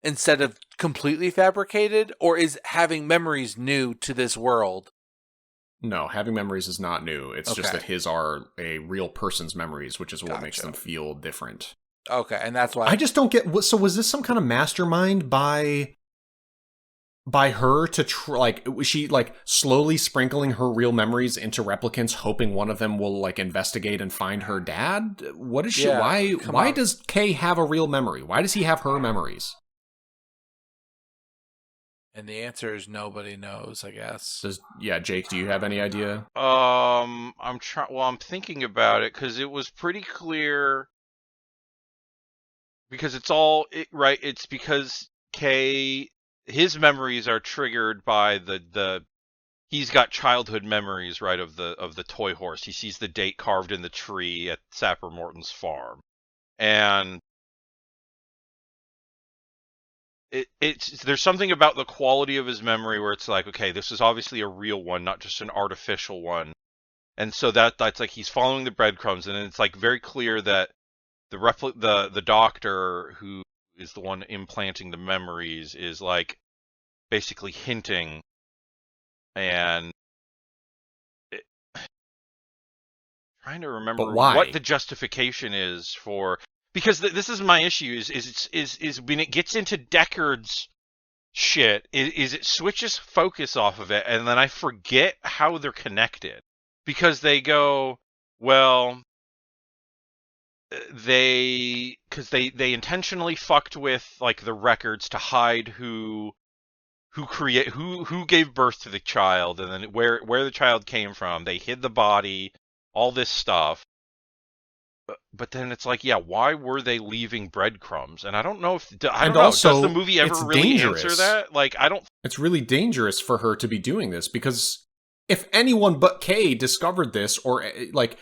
instead of completely fabricated, or is having memories new to this world? No, having memories is not new. It's just that his are a real person's memories, which is what makes them feel different. Okay, and that's why I just don't get. So was this some kind of mastermind by her to was she like slowly sprinkling her real memories into replicants, hoping one of them will like investigate and find her dad? What is she? Why does Kay have a real memory? Why does he have her memories? And the answer is nobody knows, I guess. Jake, do you have any idea? I'm thinking about it because it was pretty clear. Because it's because his memories are triggered by he's got childhood memories, right, of the toy horse. He sees the date carved in the tree at Sapper Morton's farm. And there's something about the quality of his memory where it's like, okay, this is obviously a real one, not just an artificial one. And so that's like he's following the breadcrumbs, and it's like very clear that the doctor who is the one implanting the memories is like basically hinting, and trying to remember what the justification is for. Because this is my issue is when it gets into Deckard's shit, is it switches focus off of it, and then I forget how they're connected. Because they go, well, they intentionally fucked with like the records to hide who gave birth to the child, and then where the child came from. They hid the body, all this stuff. But then it's like, yeah, why were they leaving breadcrumbs? And I don't know does the movie ever really answer that? Like, I don't. It's really dangerous for her to be doing this, because if anyone but Kay discovered this, or like,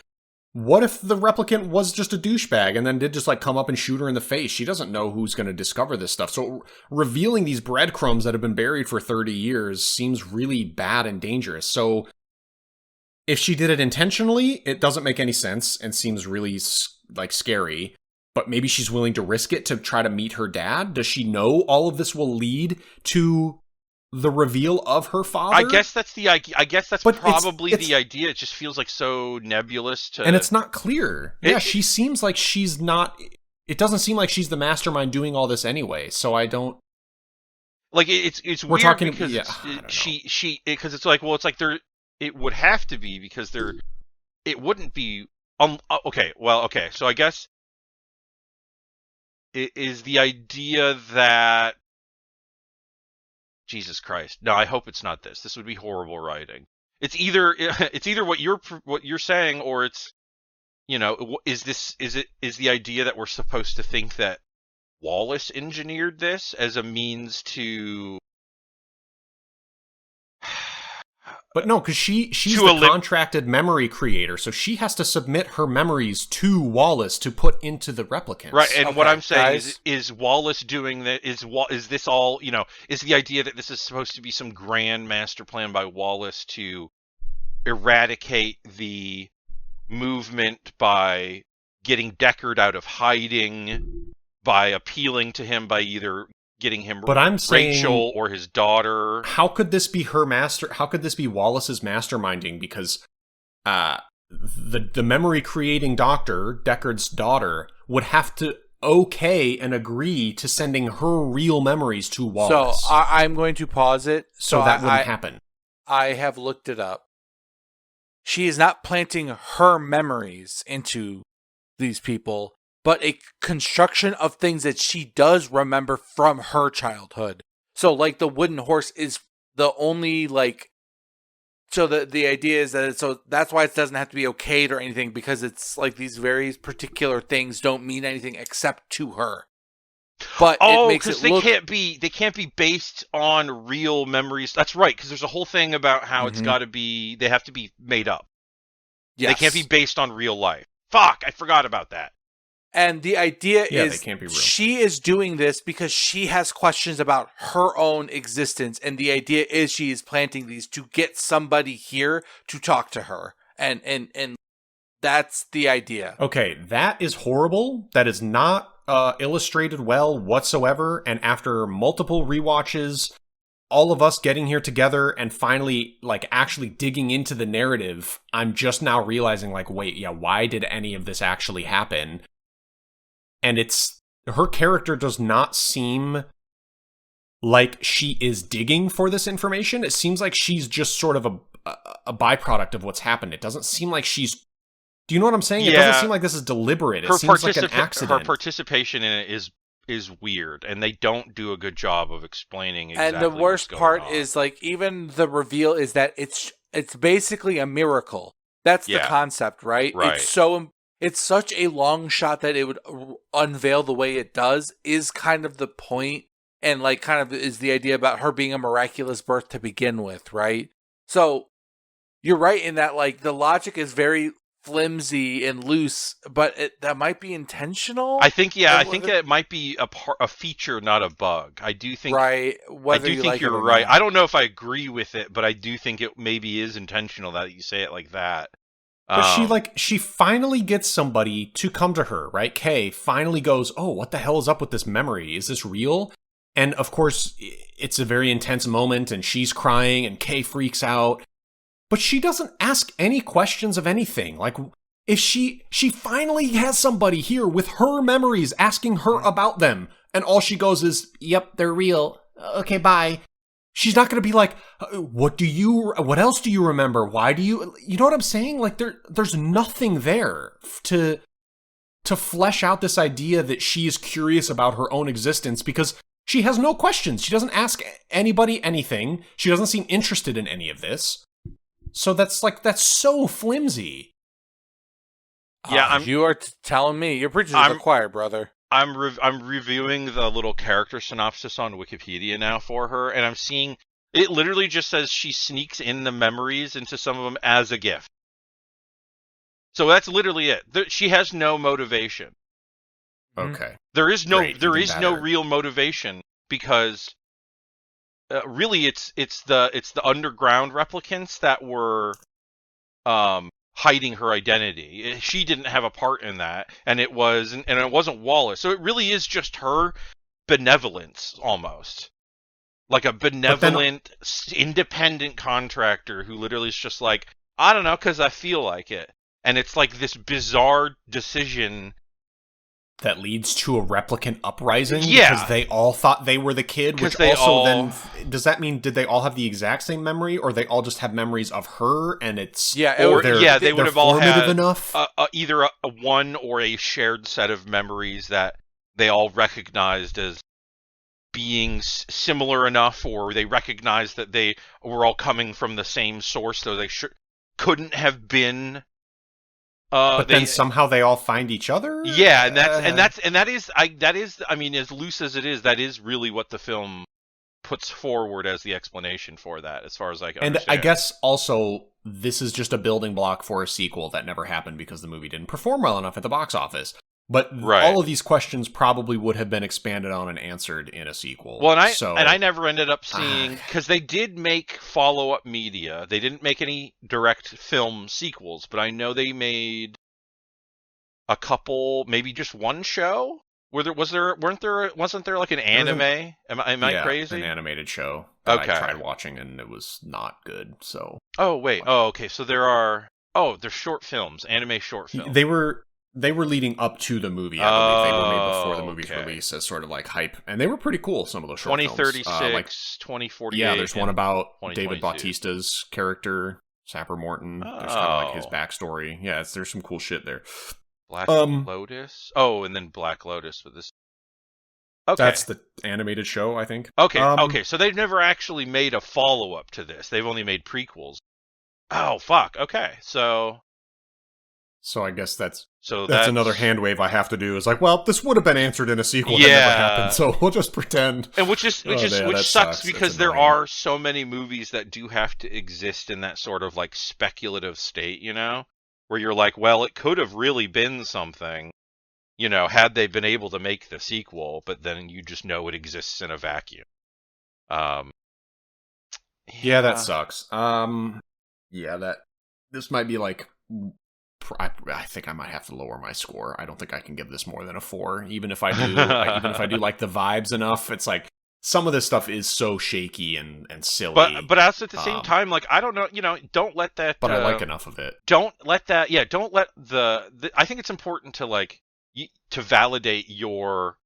what if the replicant was just a douchebag and then did just like come up and shoot her in the face? She doesn't know who's going to discover this stuff. So revealing these breadcrumbs that have been buried for 30 years seems really bad and dangerous. So if she did it intentionally, it doesn't make any sense and seems really like scary. But maybe she's willing to risk it to try to meet her dad. Does she know all of this will lead to the reveal of her father? I guess that's the idea. I guess that's probably the idea. It just feels like so nebulous to. And it's not clear. She seems like she's not. It doesn't seem like she's the mastermind doing all this anyway. So I don't. Like it's we're weird talking because because it's like, well, it's like there. It would have to be because it wouldn't be. Okay. So I guess it is the idea that. Jesus Christ. No, I hope it's not this. This would be horrible writing. It's either what you're saying, or it's, is the idea that we're supposed to think that Wallace engineered this as a means to. But no, because she's the contracted memory creator, so she has to submit her memories to Wallace to put into the replicants. Right, and what I'm saying is Wallace doing that? Is this all? Is the idea that this is supposed to be some grand master plan by Wallace to eradicate the movement by getting Deckard out of hiding, by appealing to him, by either getting him Rachel or his daughter? How could this be her master? How could this be Wallace's masterminding? Because the memory creating doctor, Deckard's daughter, would have to okay and agree to sending her real memories to Wallace. So I'm going to pause it. So that wouldn't happen. I have looked it up. She is not planting her memories into these people, but a construction of things that she does remember from her childhood. So, like, the wooden horse is the only, so the idea is that so that's why it doesn't have to be okayed or anything, because it's like these very particular things don't mean anything except to her. But it makes it look... they can't be based on real memories. That's right, because there's a whole thing about how it's got to be, they have to be made up. Yes. They can't be based on real life. Fuck, I forgot about that. And the idea is they can't be real. She is doing this because she has questions about her own existence, and the idea is she is planting these to get somebody here to talk to her. And that's the idea. Okay, that is horrible. That is not illustrated well whatsoever, and after multiple rewatches, all of us getting here together and finally actually digging into the narrative, I'm just now realizing why did any of this actually happen? And her character does not seem like she is digging for this information. It seems like she's just sort of a byproduct of what's happened. It doesn't seem like she's... Do you know what I'm saying? Yeah. It doesn't seem like this is deliberate. It seems like an accident. Her participation in it is weird, and they don't do a good job of explaining exactly And the worst part on. is, even the reveal is that it's basically a miracle. That's the concept, right? Right. It's such a long shot that it would unveil the way it does is kind of the point, and kind of is the idea about her being a miraculous birth to begin with, right? So you're right in that the logic is very flimsy and loose, but that might be intentional. I think that it might be a feature, not a bug. I do think right. Whether I do think you're right. I don't know if I agree with it, but I do think it maybe is intentional that you say it like that. But she finally gets somebody to come to her, right? Kay finally goes, oh, what the hell is up with this memory? Is this real? And of course, it's a very intense moment, and she's crying, and Kay freaks out. But she doesn't ask any questions of anything. If she finally has somebody here with her memories asking her about them, and all she goes is, yep, they're real. Okay, bye. She's not going to be like, what else do you remember? Why do you know what I'm saying? There's nothing there to flesh out this idea that she is curious about her own existence, because she has no questions. She doesn't ask anybody anything. She doesn't seem interested in any of this. So that's so flimsy. Yeah, you are telling me. You're preaching to the choir, brother. I'm reviewing the little character synopsis on Wikipedia now for her, and I'm seeing it literally just says she sneaks in the memories into some of them as a gift. So that's literally it. She has no motivation. Okay. There is no real motivation, because really it's the underground replicants that were hiding her identity. She didn't have a part in that, and it wasn't Wallace. So it really is just her benevolence, almost. Like a benevolent, independent contractor who literally is just I don't know, because I feel like it. And it's this bizarre decision that leads to a replicant uprising, yeah, because they all thought they were the kid, which also then does that mean did they all have the exact same memory, or they all just have memories of her and it's they would have all had enough? Either a one or a shared set of memories that they all recognized as being similar enough, or they recognized that they were all coming from the same source, so they couldn't have been. But then somehow they all find each other. Yeah, and that is I mean, as loose as it is, that is really what the film puts forward as the explanation for that, as far as I can understand. And I guess also this is just a building block for a sequel that never happened because the movie didn't perform well enough at the box office. But all of these questions probably would have been expanded on and answered in a sequel. Well, and I never ended up seeing, because they did make follow-up media. They didn't make any direct film sequels, but I know they made a couple, maybe just one show. Wasn't there like an anime? Am I crazy? An animated show that Okay. I tried watching and it was not good. So okay. So they're short films, anime short films. They were leading up to the movie. I believe they were made before the movie's release as sort of like hype, and they were pretty cool. Some of those short 2036, films, 2048. Yeah, there's one about David Bautista's character, Sapper Morton. There's kind of like his backstory. Yeah, there's some cool shit there. Black Lotus. Oh, and then Black Lotus with this. Okay, that's the animated show, I think. Okay. So they've never actually made a follow-up to this. They've only made prequels. Oh fuck. Okay, so I guess that's another hand wave I have to do. Is like, well, this would have been answered in a sequel that never happened, so we'll just pretend. And which sucks because there are so many movies that do have to exist in that sort of like speculative state, where you're like, well, it could have really been something, had they been able to make the sequel, but then you just know it exists in a vacuum. Yeah, that sucks. This might be like. I think I might have to lower my score. I don't think I can give this more than a 4. Even if I do, even if I do like the vibes enough, it's like some of this stuff is so shaky and silly. But also at the same time, like I don't know, don't let that. But I like enough of it. Don't let that. Yeah, don't let the I think it's important to to validate your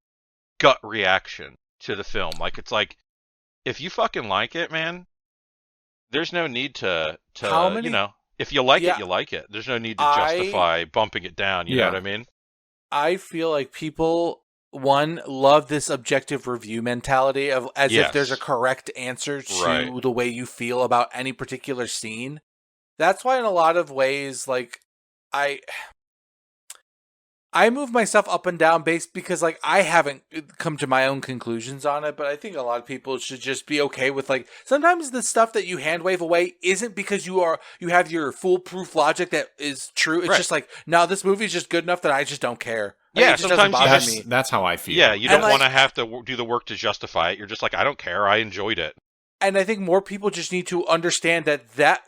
gut reaction to the film. Like it's like if you fucking like it, man, there's no need to If you like it, you like it. There's no need to justify bumping it down. You know what I mean? I feel like people, one, love this objective review mentality of as if there's a correct answer to the way you feel about any particular scene. That's why in a lot of ways, like, I move myself up and down because like I haven't come to my own conclusions on it, but I think a lot of people should just be okay with like sometimes the stuff that you hand wave away isn't because you have your foolproof logic that is true. It's just like, no, this movie is just good enough that I just don't care. Like, yeah, it just doesn't bother me. That's how I feel. Yeah, you don't want to have to do the work to justify it. You're just like, I don't care. I enjoyed it. And I think more people just need to understand that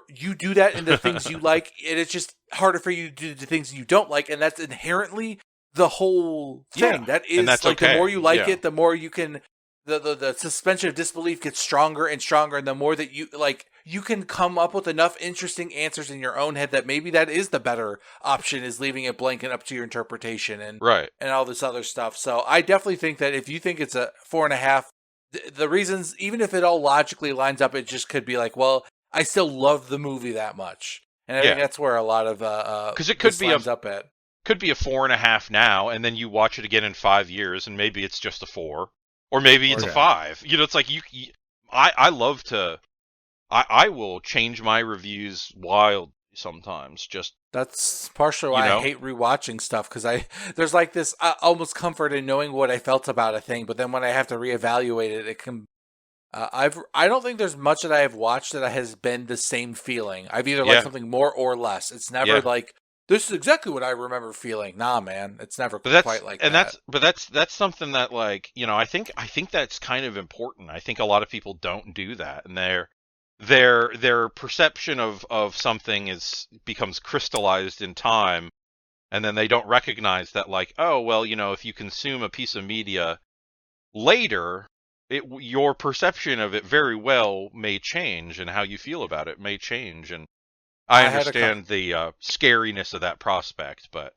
you do that in the things you like, and it's just harder for you to do the things you don't like, and that's inherently the whole thing. That is, like, okay. The more you like it, the more you can, the suspension of disbelief gets stronger and stronger, and the more that you can come up with enough interesting answers in your own head that maybe that is the better option, is leaving it blank and up to your interpretation and all this other stuff. So I definitely think that if you think it's a 4.5, the reasons, even if it all logically lines up, it just could be like, well, I still love the movie that much, and I think that's where a lot of because it could be up at. Could be a 4.5 now, and then you watch it again in 5 years, and maybe it's just a 4, or maybe it's a 5. It's like I love to. I will change my reviews wildly sometimes. Just that's partially why I hate rewatching stuff, because there's like this almost comfort in knowing what I felt about a thing, but then when I have to reevaluate it, it can. I don't think there's much that I have watched that has been the same feeling. I've either liked something more or less. It's never like this is exactly what I remember feeling. Nah, man, it's never quite like that. That's something that I think that's kind of important. I think a lot of people don't do that, and their perception of something becomes crystallized in time, and then they don't recognize that, like, oh well, if you consume a piece of media later, your perception of it very well may change, and how you feel about it may change. And I understand the scariness of that prospect, but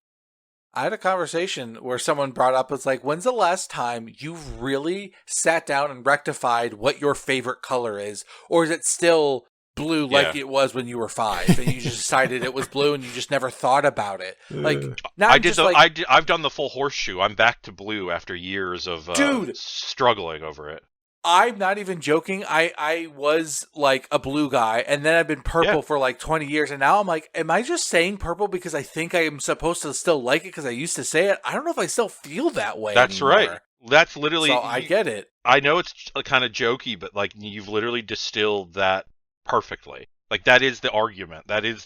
I had a conversation where someone brought up, it's like, when's the last time you've really sat down and rectified what your favorite color is? Or is it still blue like it was when you were 5, and you just decided it was blue, and you just never thought about it. Like now, I've done the full horseshoe. I'm back to blue after years of struggling over it. I'm not even joking. I was like a blue guy, and then I've been purple for like 20 years, and now I'm like, am I just saying purple because I think I am supposed to still like it because I used to say it? I don't know if I still feel that way. That's anymore. right. That's literally. So I get it. I know it's kind of jokey, but like you've literally distilled that perfectly. Like that is the argument. That is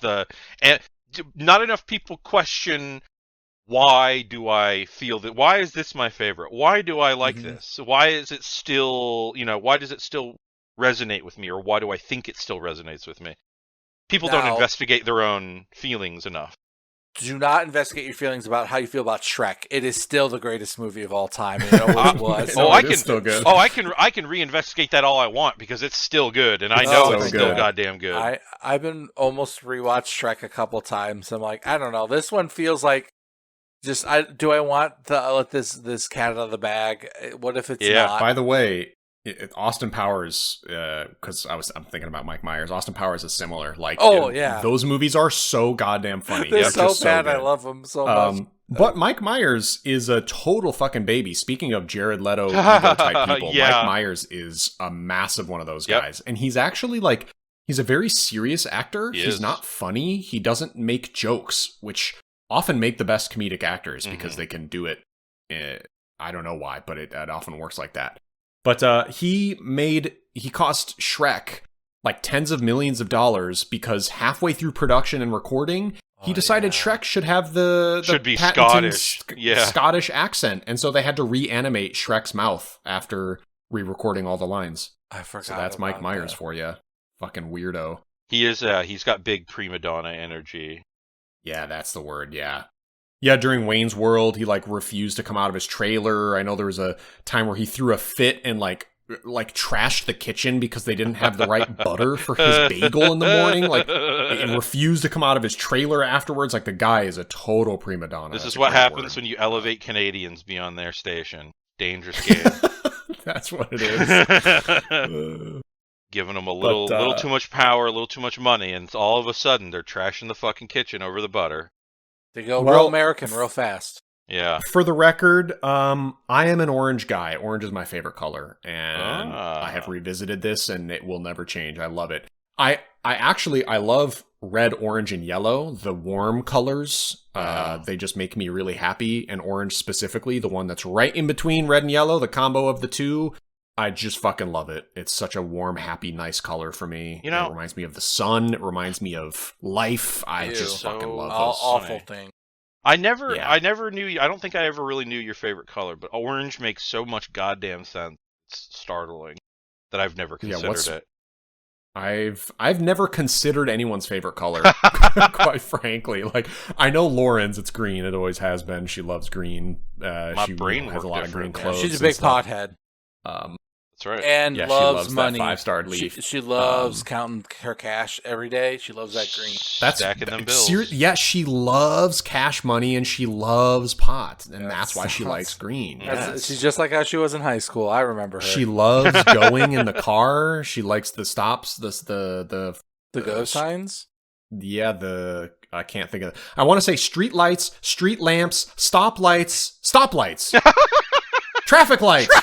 and not enough people question. Why do I feel that? Why is this my favorite? Why do I like this? Why is it still, why does it still resonate with me? Or why do I think it still resonates with me? People don't investigate their own feelings enough. Do not investigate your feelings about how you feel about Shrek. It is still the greatest movie of all time. And it always was. Still good. I can reinvestigate that all I want because it's still good, and I know it's still goddamn good. I've been almost rewatched Shrek a couple times. I'm like, I don't know. This one feels like do I want to let this cat out of the bag? What if it's not? By the way, Austin Powers, because I'm thinking about Mike Myers. Austin Powers is similar. Like, those movies are so goddamn funny. They're so bad. I love them so much. But Mike Myers is a total fucking baby. Speaking of Jared Leto ego type people, Mike Myers is a massive one of those guys, and he's actually like he's a very serious actor. He's not funny. He doesn't make jokes, which often make the best comedic actors because they can do it. I don't know why, but it often works like that. But he cost Shrek like tens of millions of dollars because halfway through production and recording, he decided Shrek should have the should be Scottish, Scottish accent, and so they had to reanimate Shrek's mouth after re-recording all the lines. I forgot. So that's Mike Myers for you, fucking weirdo. He is. He's got big prima donna energy. Yeah, that's the word, yeah. Yeah, during Wayne's World, he, like, refused to come out of his trailer. I know there was a time where he threw a fit and, like trashed the kitchen because they didn't have the right butter for his bagel in the morning. Like, and refused to come out of his trailer afterwards. Like, the guy is a total prima donna. This is what happens when you elevate Canadians beyond their station. Dangerous game. That's what it is. Giving them a little too much power, a little too much money, and all of a sudden they're trashing the fucking kitchen over the butter. They go real American real fast. Yeah. For the record, I am an orange guy. Orange is my favorite color, and I have revisited this, and it will never change. I love it. I love red, orange, and yellow, the warm colors. They just make me really happy, and orange specifically, the one that's right in between red and yellow, the combo of the two. I just fucking love it. It's such a warm, happy, nice color for me. It reminds me of the sun. It reminds me of life. I just fucking love those. Awful thing. I never knew. I don't think I ever really knew your favorite color, but orange makes so much goddamn sense. It's startling that I've never considered it. I've never considered anyone's favorite color, quite frankly. Like, I know Lauren's, it's green. It always has been. She loves green. My brain has a lot of green clothes. She's a big pothead. That's right. And loves money. That 5-star leaf. She loves counting her cash every day. She loves that green. That's stacking them bills. She loves cash money and she loves pot, and that's why she likes green. Yes. She's just like how she was in high school. I remember her. She loves going in the car. She likes the stops. The go signs. Yeah, I can't think of it. I want to say street lights, street lamps, stoplights. Traffic lights.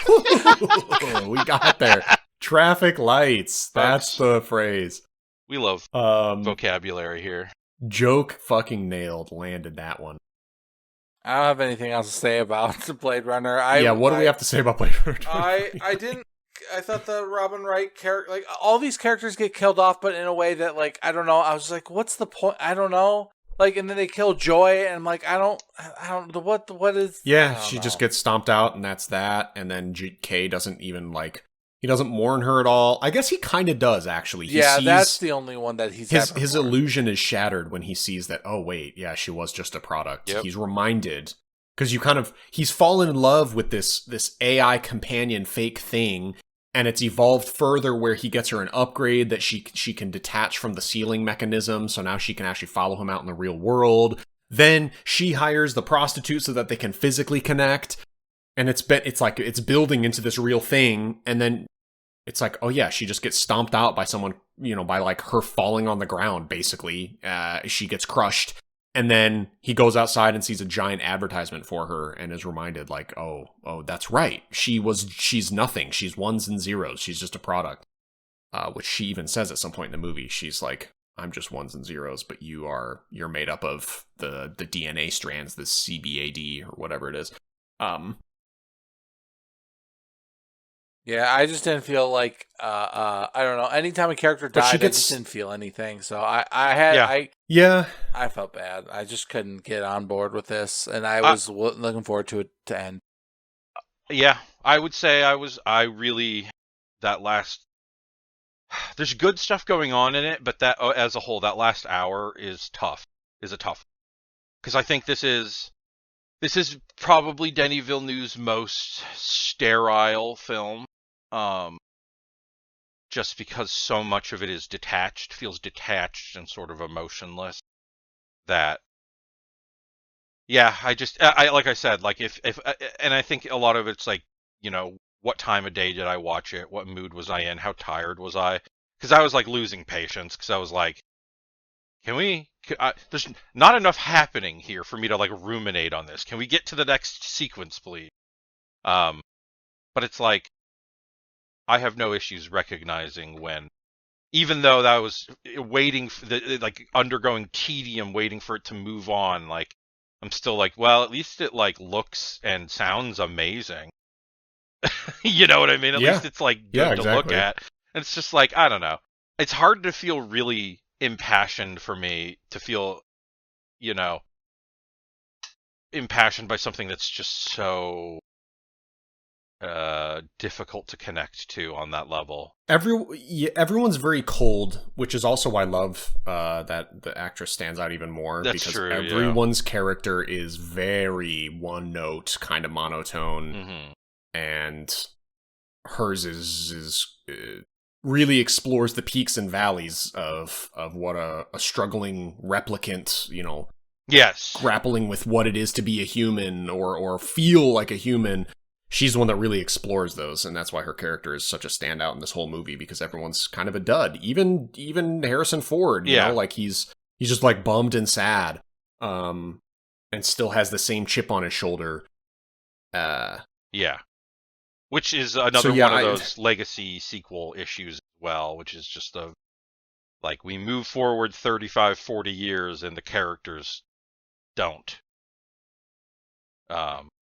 We got there. Traffic lights. That's the phrase. We love vocabulary here. Joke fucking nailed. Landed that one. I don't have anything else to say about Blade Runner. What do we have to say about Blade Runner? I thought the Robin Wright character, like, all these characters get killed off, but in a way that, like, I don't know. I was like, what's the point? I don't know. Like, and then they kill Joy, and I'm like, I don't, what is... Yeah, she just gets stomped out, and that's that, and then Kay doesn't even, like, he doesn't mourn her at all. I guess he kind of does, actually. That's the only one that his illusion is shattered when he sees that, oh, wait, yeah, she was just a product. Yep. He's reminded, because he's fallen in love with this AI companion fake thing, and it's evolved further where he gets her an upgrade that she can detach from the sealing mechanism, so now she can actually follow him out in the real world. Then she hires the prostitute so that they can physically connect, and it's building into this real thing. And then it's like, oh yeah, she just gets stomped out by someone, by like her falling on the ground, basically. She gets crushed. And then he goes outside and sees a giant advertisement for her and is reminded like, oh, that's right. She's nothing. She's ones and zeros. She's just a product. Which she even says at some point in the movie. She's like, I'm just ones and zeros, but you're made up of the DNA strands, the CBAD or whatever it is. Yeah, I just didn't feel like I don't know. Anytime a character died, I just didn't feel anything. So I felt bad. I just couldn't get on board with this, and I was looking forward to it to end. Yeah, I would say that last. There's good stuff going on in it, but that as a whole, that last hour is tough. Is a tough, because I think this is probably Denis Villeneuve's most sterile film. Just because so much of it is feels detached and sort of emotionless. That, yeah, I like I said, like if and I think a lot of it's like, what time of day did I watch it? What mood was I in? How tired was I? Because I was like losing patience. Because I was like, there's not enough happening here for me to like ruminate on this. Can we get to the next sequence, please? But it's like, I have no issues recognizing when, even though that was waiting for like undergoing tedium, waiting for it to move on. Like, I'm still like, well, at least it like looks and sounds amazing. You know what I mean? At least it's like good to look at. And it's just like, I don't know. It's hard to feel really impassioned for me to feel, impassioned by something that's just so difficult to connect to on that level. Everyone's very cold, which is also why I love that the actress stands out even more. That's because true, everyone's character is very one note, kind of monotone. Mm-hmm. And hers is really explores the peaks and valleys of what a struggling replicant, yes, grappling with what it is to be a human or feel like a human. She's the one that really explores those, and that's why her character is such a standout in this whole movie, because everyone's kind of a dud. Even Harrison Ford, you know, like he's just like bummed and sad, and still has the same chip on his shoulder. Yeah. Which is another one of those legacy sequel issues as well, which is just like we move forward 35, 40 years and the characters don't.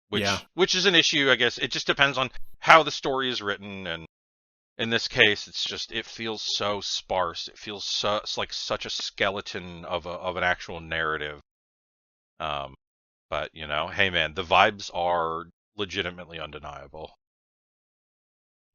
Which is an issue, I guess. It just depends on how the story is written, and in this case, it feels so sparse. It feels it's like such a skeleton of an actual narrative. But hey man, the vibes are legitimately undeniable.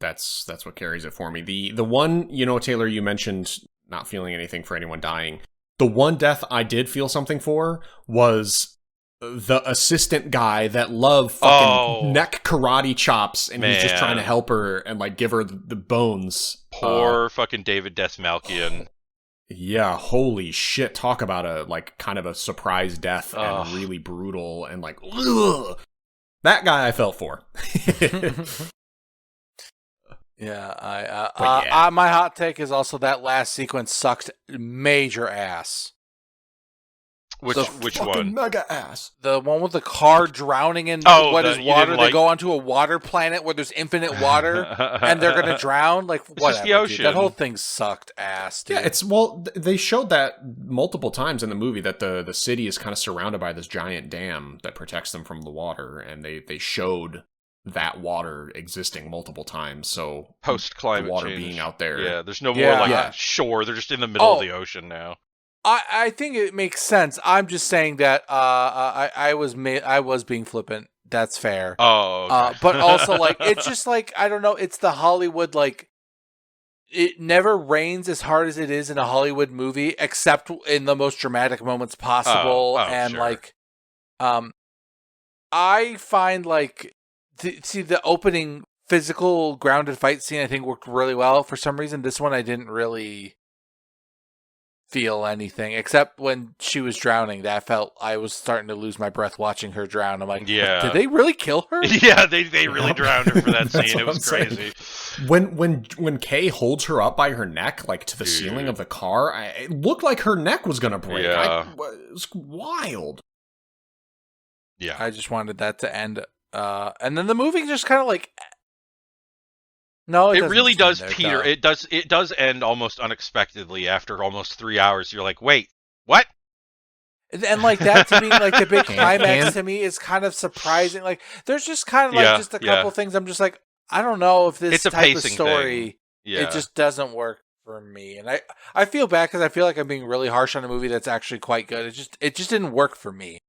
That's what carries it for me. The one, Taylor, you mentioned not feeling anything for anyone dying. The one death I did feel something for was the assistant guy that loved fucking neck karate chops, and he's just trying to help her and like give her the bones. Poor fucking David Desmalkian. Yeah, holy shit! Talk about a like kind of a surprise death and really brutal and like, ugh. That guy I felt for. Yeah, my hot take is also that last sequence sucked major ass. Which one? Mega ass. The one with the car drowning in water. They go onto a water planet where there's infinite water, and they're gonna drown. Like, whatever, just the ocean. Dude. That whole thing sucked ass, dude. Yeah, they showed that multiple times in the movie that the city is kind of surrounded by this giant dam that protects them from the water, and they showed that water existing multiple times. So post-climate water change being out there. Yeah, there's no more shore. They're just in the middle of the ocean now. I think it makes sense. I'm just saying that I was being flippant. That's fair. Oh, okay. But also like it's just like I don't know. It's the Hollywood like it never rains as hard as it is in a Hollywood movie, except in the most dramatic moments possible. And sure. like, I find like the opening physical grounded fight scene I think worked really well. For some reason, this one I didn't really feel anything except when she was drowning. I was starting to lose my breath watching her drown. I'm like, Yeah. did they really kill her? Yeah, they really drowned her for that That's scene. It what was I'm crazy. When Kay holds her up by her neck, like to the ceiling of the car, it looked like her neck was gonna break. Yeah. It was wild. Yeah. I just wanted that to end. And then the movie just kind of like. No, It doesn't really just does, end there, Peter. duh. It does end almost unexpectedly after almost 3 hours. You're like, wait, what? And like that to me, like the big Can- climax to me is kind of surprising. Like there's just kind of like just a couple things. I'm just like, I don't know if this It's a type of pacing story, thing. Yeah. it just doesn't work for me. And I feel bad because I feel like I'm being really harsh on a movie that's actually quite good. It just didn't work for me.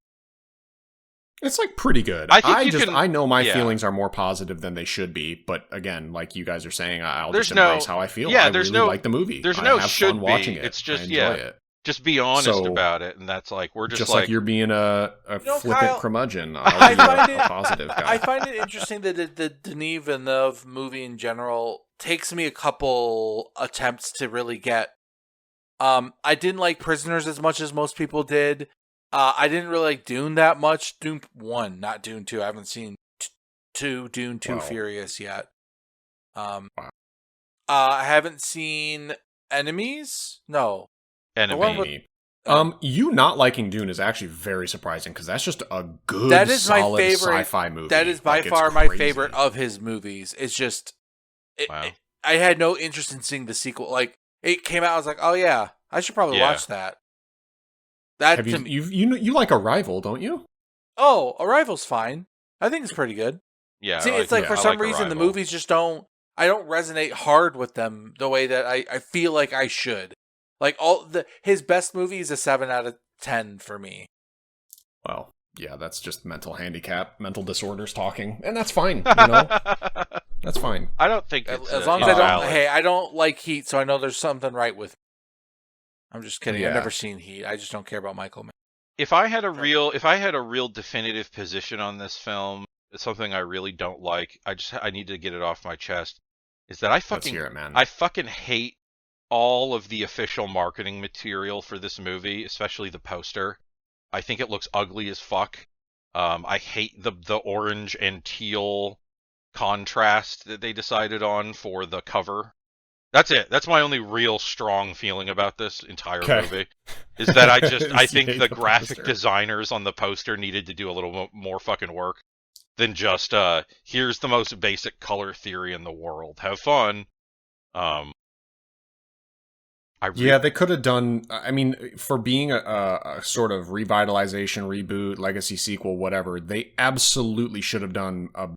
It's like pretty good. I think I know my yeah. feelings are more positive than they should be, but again, like you guys are saying, I'll There's just embrace how I feel. yeah, I there's really no- like the movie. there's I no have should fun watching be. it. It's just- I enjoy yeah. it. Just be honest So- about it, and that's like we're Just like like you're being a know, flippant Kyle, curmudgeon. I I'll find be it- a positive guy. I find it interesting that the Denis Villeneuve movie in general takes me a couple attempts to really get. I didn't like Prisoners as much as most people did. I didn't really like Dune that much. Dune 1, not Dune 2. I haven't seen Dune 2 Wow. Furious yet. Wow. I haven't seen Enemies. No, enemy. one with- You not liking Dune is actually very surprising because that's just a good, That is my solid favorite- sci-fi movie. that is by Like, it's far my crazy. favorite of his movies. It's just, Wow. I had no interest in seeing the sequel. Like it came out, I was like, oh yeah, I should probably Yeah. watch that. That Have to you, me- you like Arrival, don't you? Oh, Arrival's fine. I think it's pretty good. Yeah. See, I it's like yeah, for I some like reason the Arrival. movies just don't. I don't resonate hard with them the way that I feel like I should. Like his best movie is a 7 out of 10 for me. Well, yeah, that's just mental handicap, mental disorders talking, and that's fine. You know, that's fine. I don't think it's As long as I don't. invalid. Hey, I don't like Heat, so I know there's something right with me. I'm just kidding. I've Yeah. never seen Heat. I just don't care about Michael Mann. If I had a real definitive position on this film, it's something I really don't like. I need to get it off my chest. Is that Let's hear it, man. I fucking hate all of the official marketing material for this movie, especially the poster. I think it looks ugly as fuck. I hate the orange and teal contrast that they decided on for the cover. That's it. That's my only real strong feeling about this entire Okay. movie. Is that I You think hate the the graphic poster. designers on the poster needed to do a little more fucking work than just here's the most basic color theory in the world. Have fun. Yeah, they could have done. I mean, for being a sort of revitalization, reboot, legacy sequel, whatever, they absolutely should have done a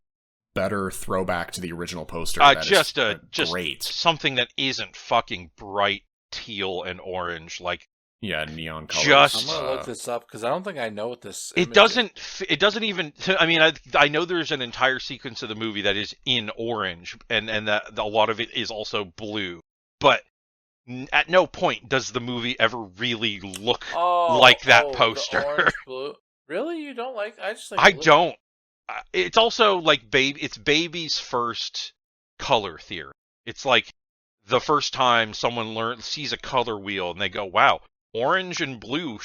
better throwback to the original poster. That is just great. something that isn't fucking bright teal and orange. Like Yeah, neon colors. Just- I'm gonna look this up because I don't think I know what this. it image doesn't. is. It doesn't even. I mean, I know there's an entire sequence of the movie that is in orange, and that a lot of it is also blue. But at no point does the movie ever really look like that the poster. orange, blue. Really, you don't like? I just think I it looks- don't. It's also like it's baby's first color theory. It's like the first time someone sees a color wheel and they go, "Wow, orange and blue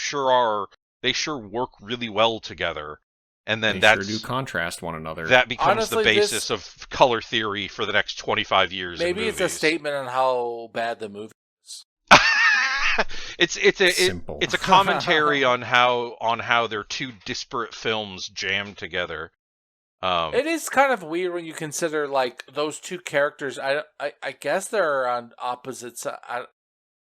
they sure work really well together." And then They sure do contrast one another. that becomes Honestly, the basis of color theory for the next 25 years. in Maybe it's a movies. statement on how bad the movie is. Simple. It's a commentary on how they're two disparate films jammed together. It is kind of weird when you consider like those two characters. I guess they're on opposite sides.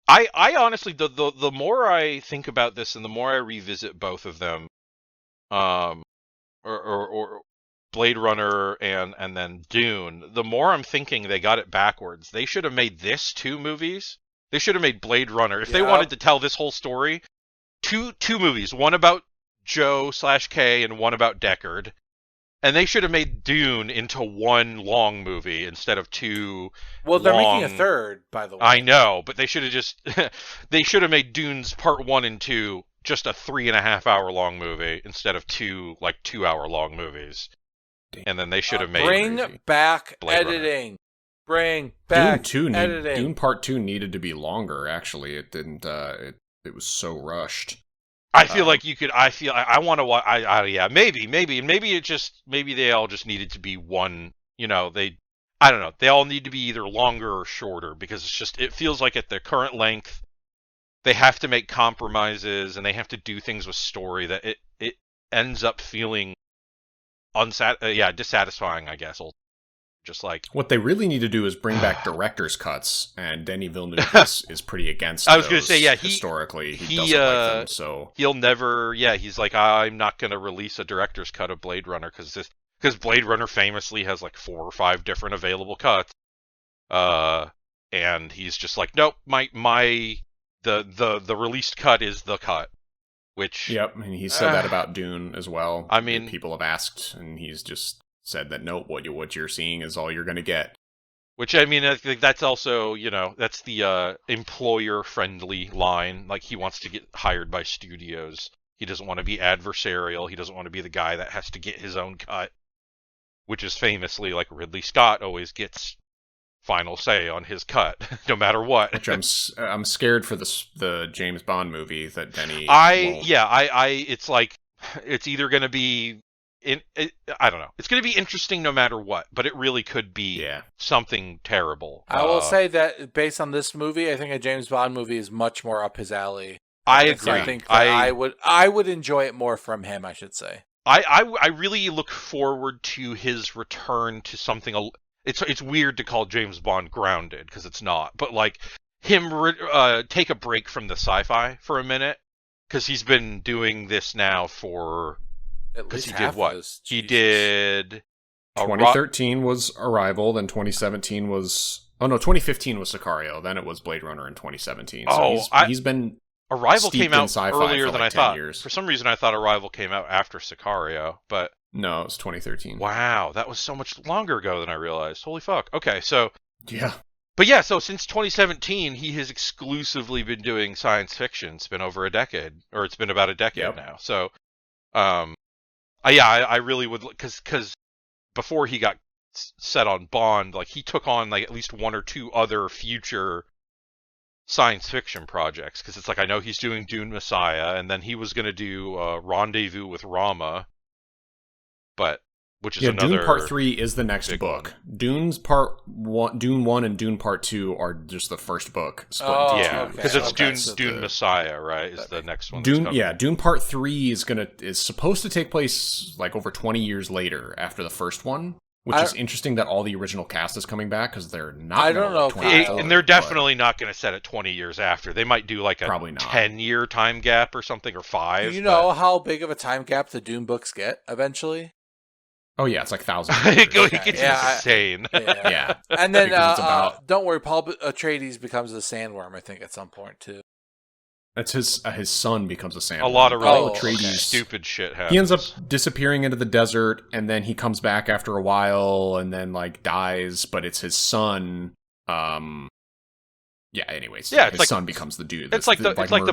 I honestly, the more I think about this and the more I revisit both of them, or Blade Runner and then Dune, the more I'm thinking they got it backwards. They should have made this 2 movies. They should have made Blade Runner. If they Yep. wanted to tell this whole story, two movies, one about Joe/K and one about Deckard. And they should have made Dune into one long movie instead of 2. Well, they're making a long- third, by the way. I know, but they should have just they should have made Dune's part 1 and 2 just a 3.5 hour long movie instead of 2 2 hour long movies. And then they should have made Bring crazy. back Blade Runner. editing. Bring back Dune editing. Dune Part 2 needed to be longer. Actually, it didn't. it was so rushed. I feel like you could. I want to watch. Yeah, maybe, maybe they all just needed to be one. I don't know. They all need to be either longer or shorter because it feels like at their current length, they have to make compromises and they have to do things with story that it ends up feeling dissatisfying, I guess. Just like what they really need to do is bring back director's cuts, and Denis Villeneuve is pretty against. I was going to say, yeah, historically he doesn't like them, so he'll never. Yeah, he's like, I'm not going to release a director's cut of Blade Runner because Blade Runner famously has like 4 or 5 different available cuts. And he's just like, nope, the released cut is the cut. Which yep, and he said that about Dune as well. I mean, people have asked, and he's just said that nope, what you're seeing is all you're going to get. Which, I mean, I think that's also, that's the employer-friendly line. Like, he wants to get hired by studios. He doesn't want to be adversarial. He doesn't want to be the guy that has to get his own cut. Which is famously, like, Ridley Scott always gets final say on his cut, no matter what. Which I'm scared for the James Bond movie that Denny. It's like, it's either going to be. I don't know. It's going to be interesting no matter what, but it really could be something terrible. I will say that based on this movie, I think a James Bond movie is much more up his alley. I agree. So I think that I would enjoy it more from him, I should say. I really look forward to his return to something. It's weird to call James Bond grounded because it's not, but like him take a break from the sci-fi for a minute because he's been doing this now for. At least he half did what? those. He did. 2013 was Arrival, then 2017 was. Oh no, 2015 was Sicario. Then it was Blade Runner in 2017. So he's been. Arrival came out earlier than I thought. Years. For some reason, I thought Arrival came out after Sicario, but no, it was 2013. Wow, that was so much longer ago than I realized. Holy fuck. Okay, so yeah. But yeah, so since 2017, he has exclusively been doing science fiction. It's been over a decade, or it's been about a decade now. So, I really would, because before he got set on Bond, like he took on like at least 1 or 2 other future science fiction projects. Because it's like I know he's doing Dune Messiah, and then he was going to do Rendezvous with Rama, which is another. Dune Part 3 is the next book. Dune 1 and Dune Part 2 are just the first book. Because it's Dune Messiah, right? Is the next one. Dune Part 3 is supposed to take place like over 20 years later after the first one, which is interesting that all the original cast is coming back because they're not. I don't know, and they're definitely not going to set it 20 years after. They might do like a 10-year time gap or something, or 5. Do you know how big of a time gap the Dune books get eventually? Oh yeah, it's like 1,000 years. It's insane. Yeah. And then don't worry, Paul Atreides becomes a sandworm, I think, at some point too. That's his son becomes a sandworm. A lot of really Atreides, stupid shit happens. He ends up disappearing into the desert, and then he comes back after a while, and then like dies. But it's his son. Anyways, his son becomes the dude. It's like the Bible, with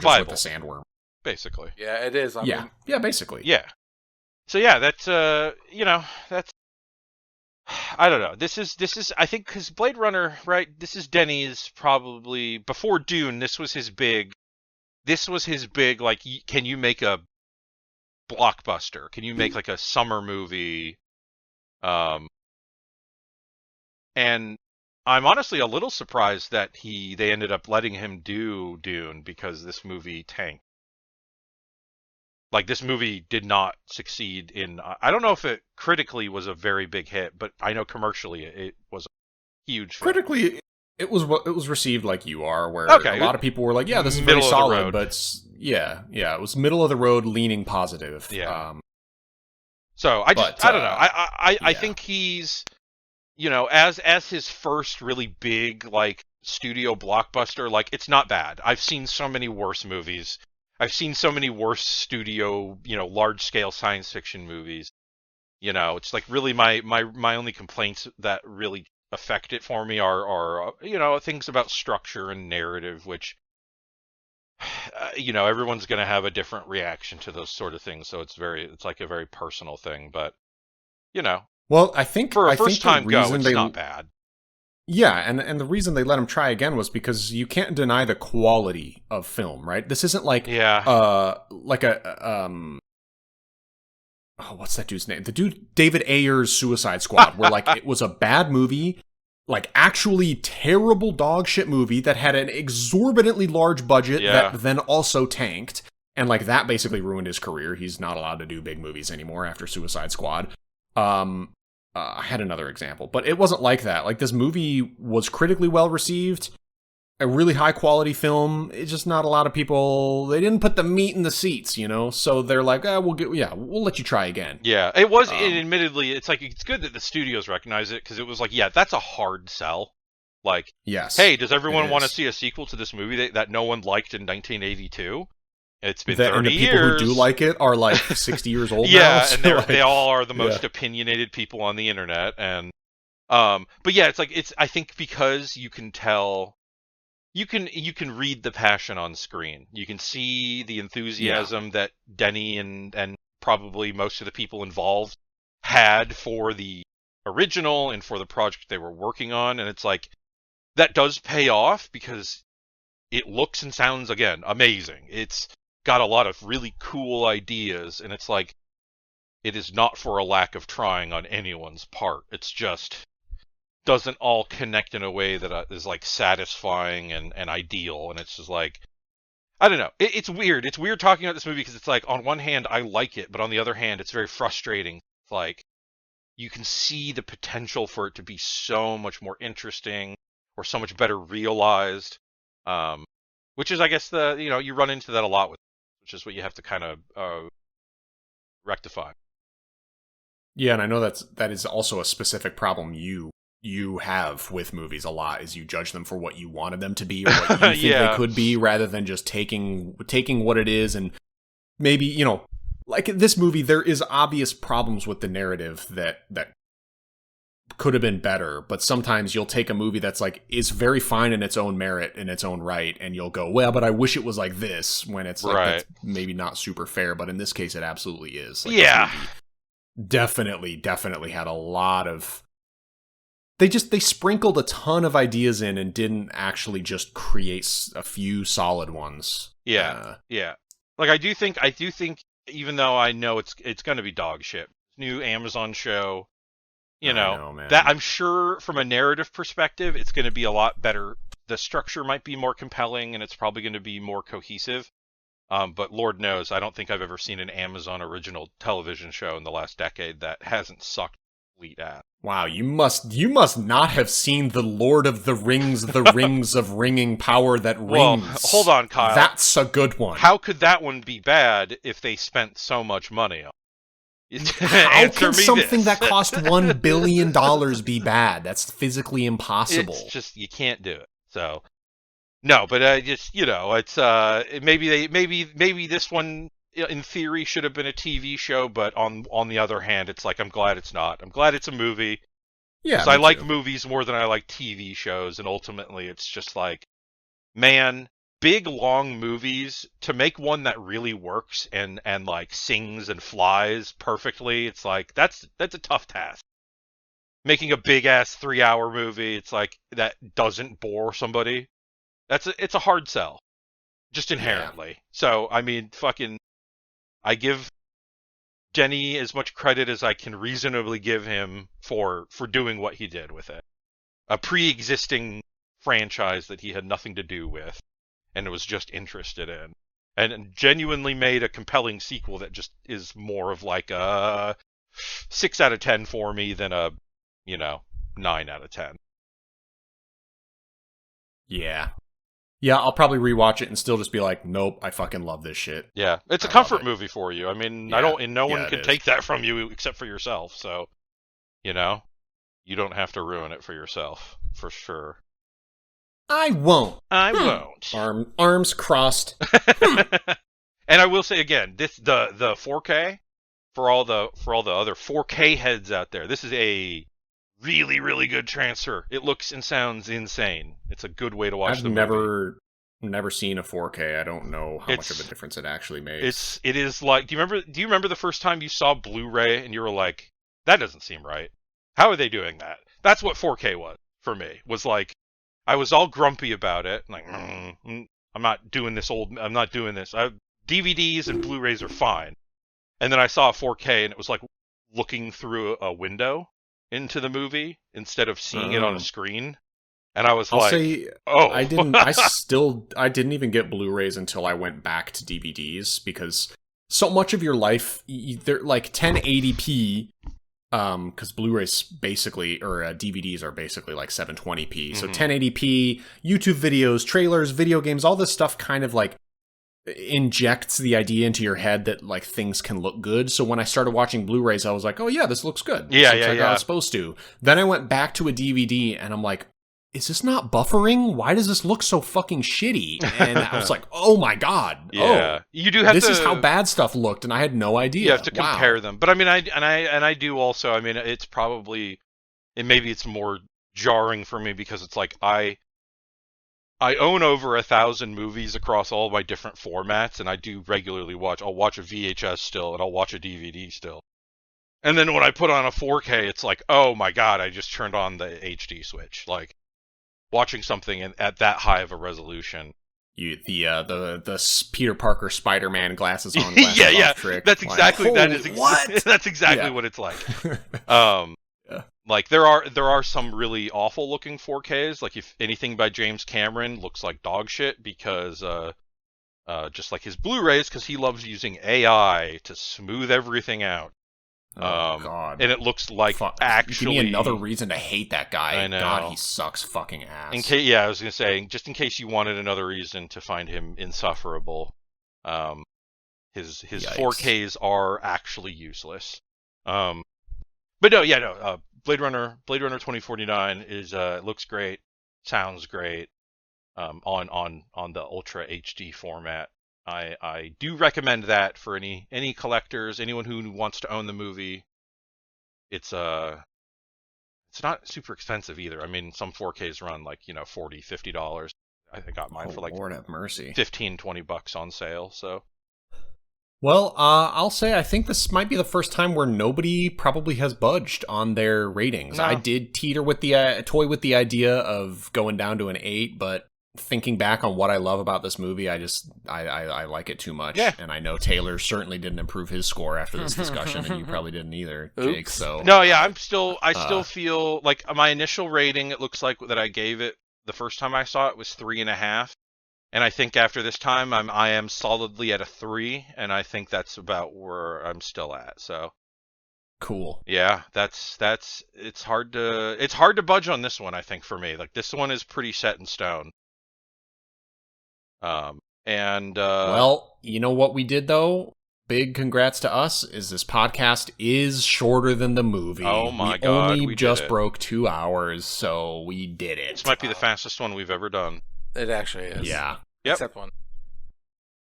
the sandworm, basically. Yeah, it is. I mean, basically. Yeah. So yeah, that's that's. I don't know. This is I think because Blade Runner, right? This is Denis probably before Dune. This was his big. Like, can you make a blockbuster? Can you make like a summer movie? And I'm honestly a little surprised that they ended up letting him do Dune because this movie tanked. Like, this movie did not succeed in. I don't know if it critically was a very big hit, but I know commercially it was a huge. Critically, it was received like you are, where a lot of people were like, "Yeah, this is very solid," but it was middle of the road, leaning positive. Yeah. So I don't know. I think he's, as his first really big like studio blockbuster, like it's not bad. I've seen so many worse movies. I've seen so many worse studio, large scale science fiction movies. It's like really my only complaints that really affect it for me are things about structure and narrative, which everyone's going to have a different reaction to those sort of things. So it's like a very personal thing, but well, I think for a first time go, it's not bad. Yeah, and the reason they let him try again was because you can't deny the quality of film, right? This isn't like like a oh, what's that dude's name? The dude David Ayer's Suicide Squad, where like it was a bad movie, like actually terrible dog shit movie that had an exorbitantly large budget that then also tanked, and like that basically ruined his career. He's not allowed to do big movies anymore after Suicide Squad. I had another example, but it wasn't like that. Like, this movie was critically well received, a really high quality film. It's just not a lot of people. They didn't put the meat in the seats, you know. So they're like, we'll let you try again. Yeah, it was. Admittedly, it's like it's good that the studios recognize it, because it was like, yeah, that's a hard sell. Like, yes, hey, does everyone want to see a sequel to this movie that no one liked in 1982? It's been 30 and the years. People who do like it are like 60 years old now. Yeah, so and like, they all are the most opinionated people on the internet. And but yeah, it's like I think because you can tell, you can read the passion on screen. You can see the enthusiasm that Denny and probably most of the people involved had for the original and for the project they were working on, and it's like that does pay off because it looks and sounds, again, amazing. It's got a lot of really cool ideas, and it's like, it is not for a lack of trying on anyone's part. It's just doesn't all connect in a way that is like satisfying and ideal, and it's just like, I don't know. It's weird. It's weird talking about this movie because it's like, on one hand I like it, but on the other hand it's very frustrating. It's like, you can see the potential for it to be so much more interesting or so much better realized, which is, I guess, you run into that a lot with, which is what you have to kind of rectify. Yeah, and I know that is also a specific problem you have with movies a lot, is you judge them for what you wanted them to be or what you think they could be, rather than just taking what it is. And maybe, you know, like this movie, there is obvious problems with the narrative that could have been better, but sometimes you'll take a movie that's like, is very fine in its own merit, in its own right, and you'll go, well, but I wish it was like this, when it's like, that's maybe not super fair, but in this case it absolutely is. Like, yeah. Definitely had a lot of, they sprinkled a ton of ideas in and didn't actually just create a few solid ones. Yeah. Like, I do think, even though I know it's going to be dog shit, new Amazon show, you know, that I'm sure from a narrative perspective, it's going to be a lot better. The structure might be more compelling, and it's probably going to be more cohesive. But Lord knows, I don't think I've ever seen an Amazon original television show in the last decade that hasn't sucked complete ass. Wow, you must not have seen The Lord of the Rings, The Rings of Ringing Power That Rings. Well, hold on, Kyle. That's a good one. How could that one be bad if they spent so much money on it? How can something that cost $1 billion be bad? That's physically impossible. It's just, you can't do it. So, no, but just, you know, it's maybe this one in theory should have been a TV show, but on the other hand, it's like, I'm glad it's not. I'm glad it's a movie. Yeah, because I like movies more than I like TV shows, and ultimately it's just like, man, big long movies, to make one that really works and like sings and flies perfectly, it's like, that's a tough task. Making a big ass 3-hour movie, it's like, that doesn't bore somebody, it's a hard sell, just inherently. Yeah. So I mean, I give Denny as much credit as I can reasonably give him for doing what he did with it. A pre-existing franchise that he had nothing to do with and was just interested in, and genuinely made a compelling sequel that just is more of like a 6 out of 10 for me than a, 9 out of 10. Yeah, I'll probably rewatch it and still just be like, nope, I fucking love this shit. Yeah, it's a comfort movie for you. I mean, no one can take that from you except for yourself. So, you don't have to ruin it for yourself, for sure. I won't. Arms crossed. And I will say again, the 4K, for all the other 4K heads out there, this is a really, really good transfer. It looks and sounds insane. It's a good way to watch the movie. I've never seen a 4K. I don't know how much of a difference it actually makes. It is like, do you remember the first time you saw Blu-ray and you were like, that doesn't seem right. How are they doing that? That's what 4K was. for me. Was like, I was all grumpy about it, like, I'm not doing this. DVDs and Blu-rays are fine. And then I saw a 4K, and it was like looking through a window into the movie instead of seeing it on a screen. And I was oh. I didn't even get Blu-rays until I went back to DVDs, because so much of your life, they're like 1080p, because Blu-rays basically, or DVDs are basically like 720p. So 1080p, YouTube videos, trailers, video games, all this stuff kind of like injects the idea into your head that like things can look good. So when I started watching Blu-rays, I was like, oh yeah, this looks good. This looks like how it's supposed to. Then I went back to a DVD and I'm like, is this not buffering? Why does this look so fucking shitty? And I was like, oh my god. Yeah. You do have this is how bad stuff looked, and I had no idea. You have to compare them. But I mean, I do also, I mean, it's probably, and maybe it's more jarring for me because it's like I own over 1,000 movies across all my different formats, and I do regularly I'll watch a VHS still, and I'll watch a DVD still. And then when I put on a 4K, it's like, oh my god, I just turned on the HD switch. Like, watching something at that high of a resolution. The Peter Parker Spider-Man glasses on, off trick. That's exactly like, what? That's exactly what it's like. Like there are some really awful looking 4Ks. Like if anything by James Cameron looks like dog shit because just like his Blu-rays, because he loves using AI to smooth everything out. God. And it looks like actually... Give me another reason to hate that guy. I know. God, he sucks fucking ass. I was going to say, just in case you wanted another reason to find him insufferable, his 4Ks are actually useless. But no, Blade Runner 2049 is looks great, sounds great, on the Ultra HD format. I do recommend that for any collectors, anyone who wants to own the movie. It's not super expensive either. I mean, some 4Ks run like, $40, $50. I got mine for like Lord have mercy. $15-$20 on sale. So, well, I'll say I think this might be the first time where nobody probably has budged on their ratings. No. I did toy with the idea of going down to an 8, but thinking back on what I love about this movie, I like it too much. Yeah. And I know Taylor certainly didn't improve his score after this discussion, and you probably didn't either, Jake. Oops. So no, yeah, I still feel like my initial rating, it looks like that I gave it the first time I saw it was 3.5. And I think after this time I am solidly at a 3, and I think that's about where I'm still at. So cool. Yeah, it's hard to budge on this one, I think, for me. Like this one is pretty set in stone. Well, you know what we did though? Big congrats to us, is this podcast is shorter than the movie. Oh my god, we just broke 2 hours, so we did it. This might be the fastest one we've ever done. It actually is. Yeah. Yep. Except when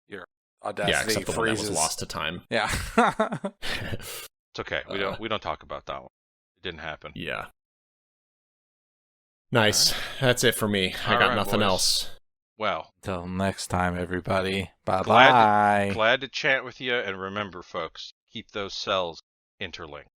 your Audacity except the freezes. one that was lost to time. Yeah. It's okay. We don't talk about that one. It didn't happen. Yeah. Nice. Right. That's it for me. I got nothing else. Well, till next time, everybody. Bye-bye. Glad to chat with you, and remember, folks, keep those cells interlinked.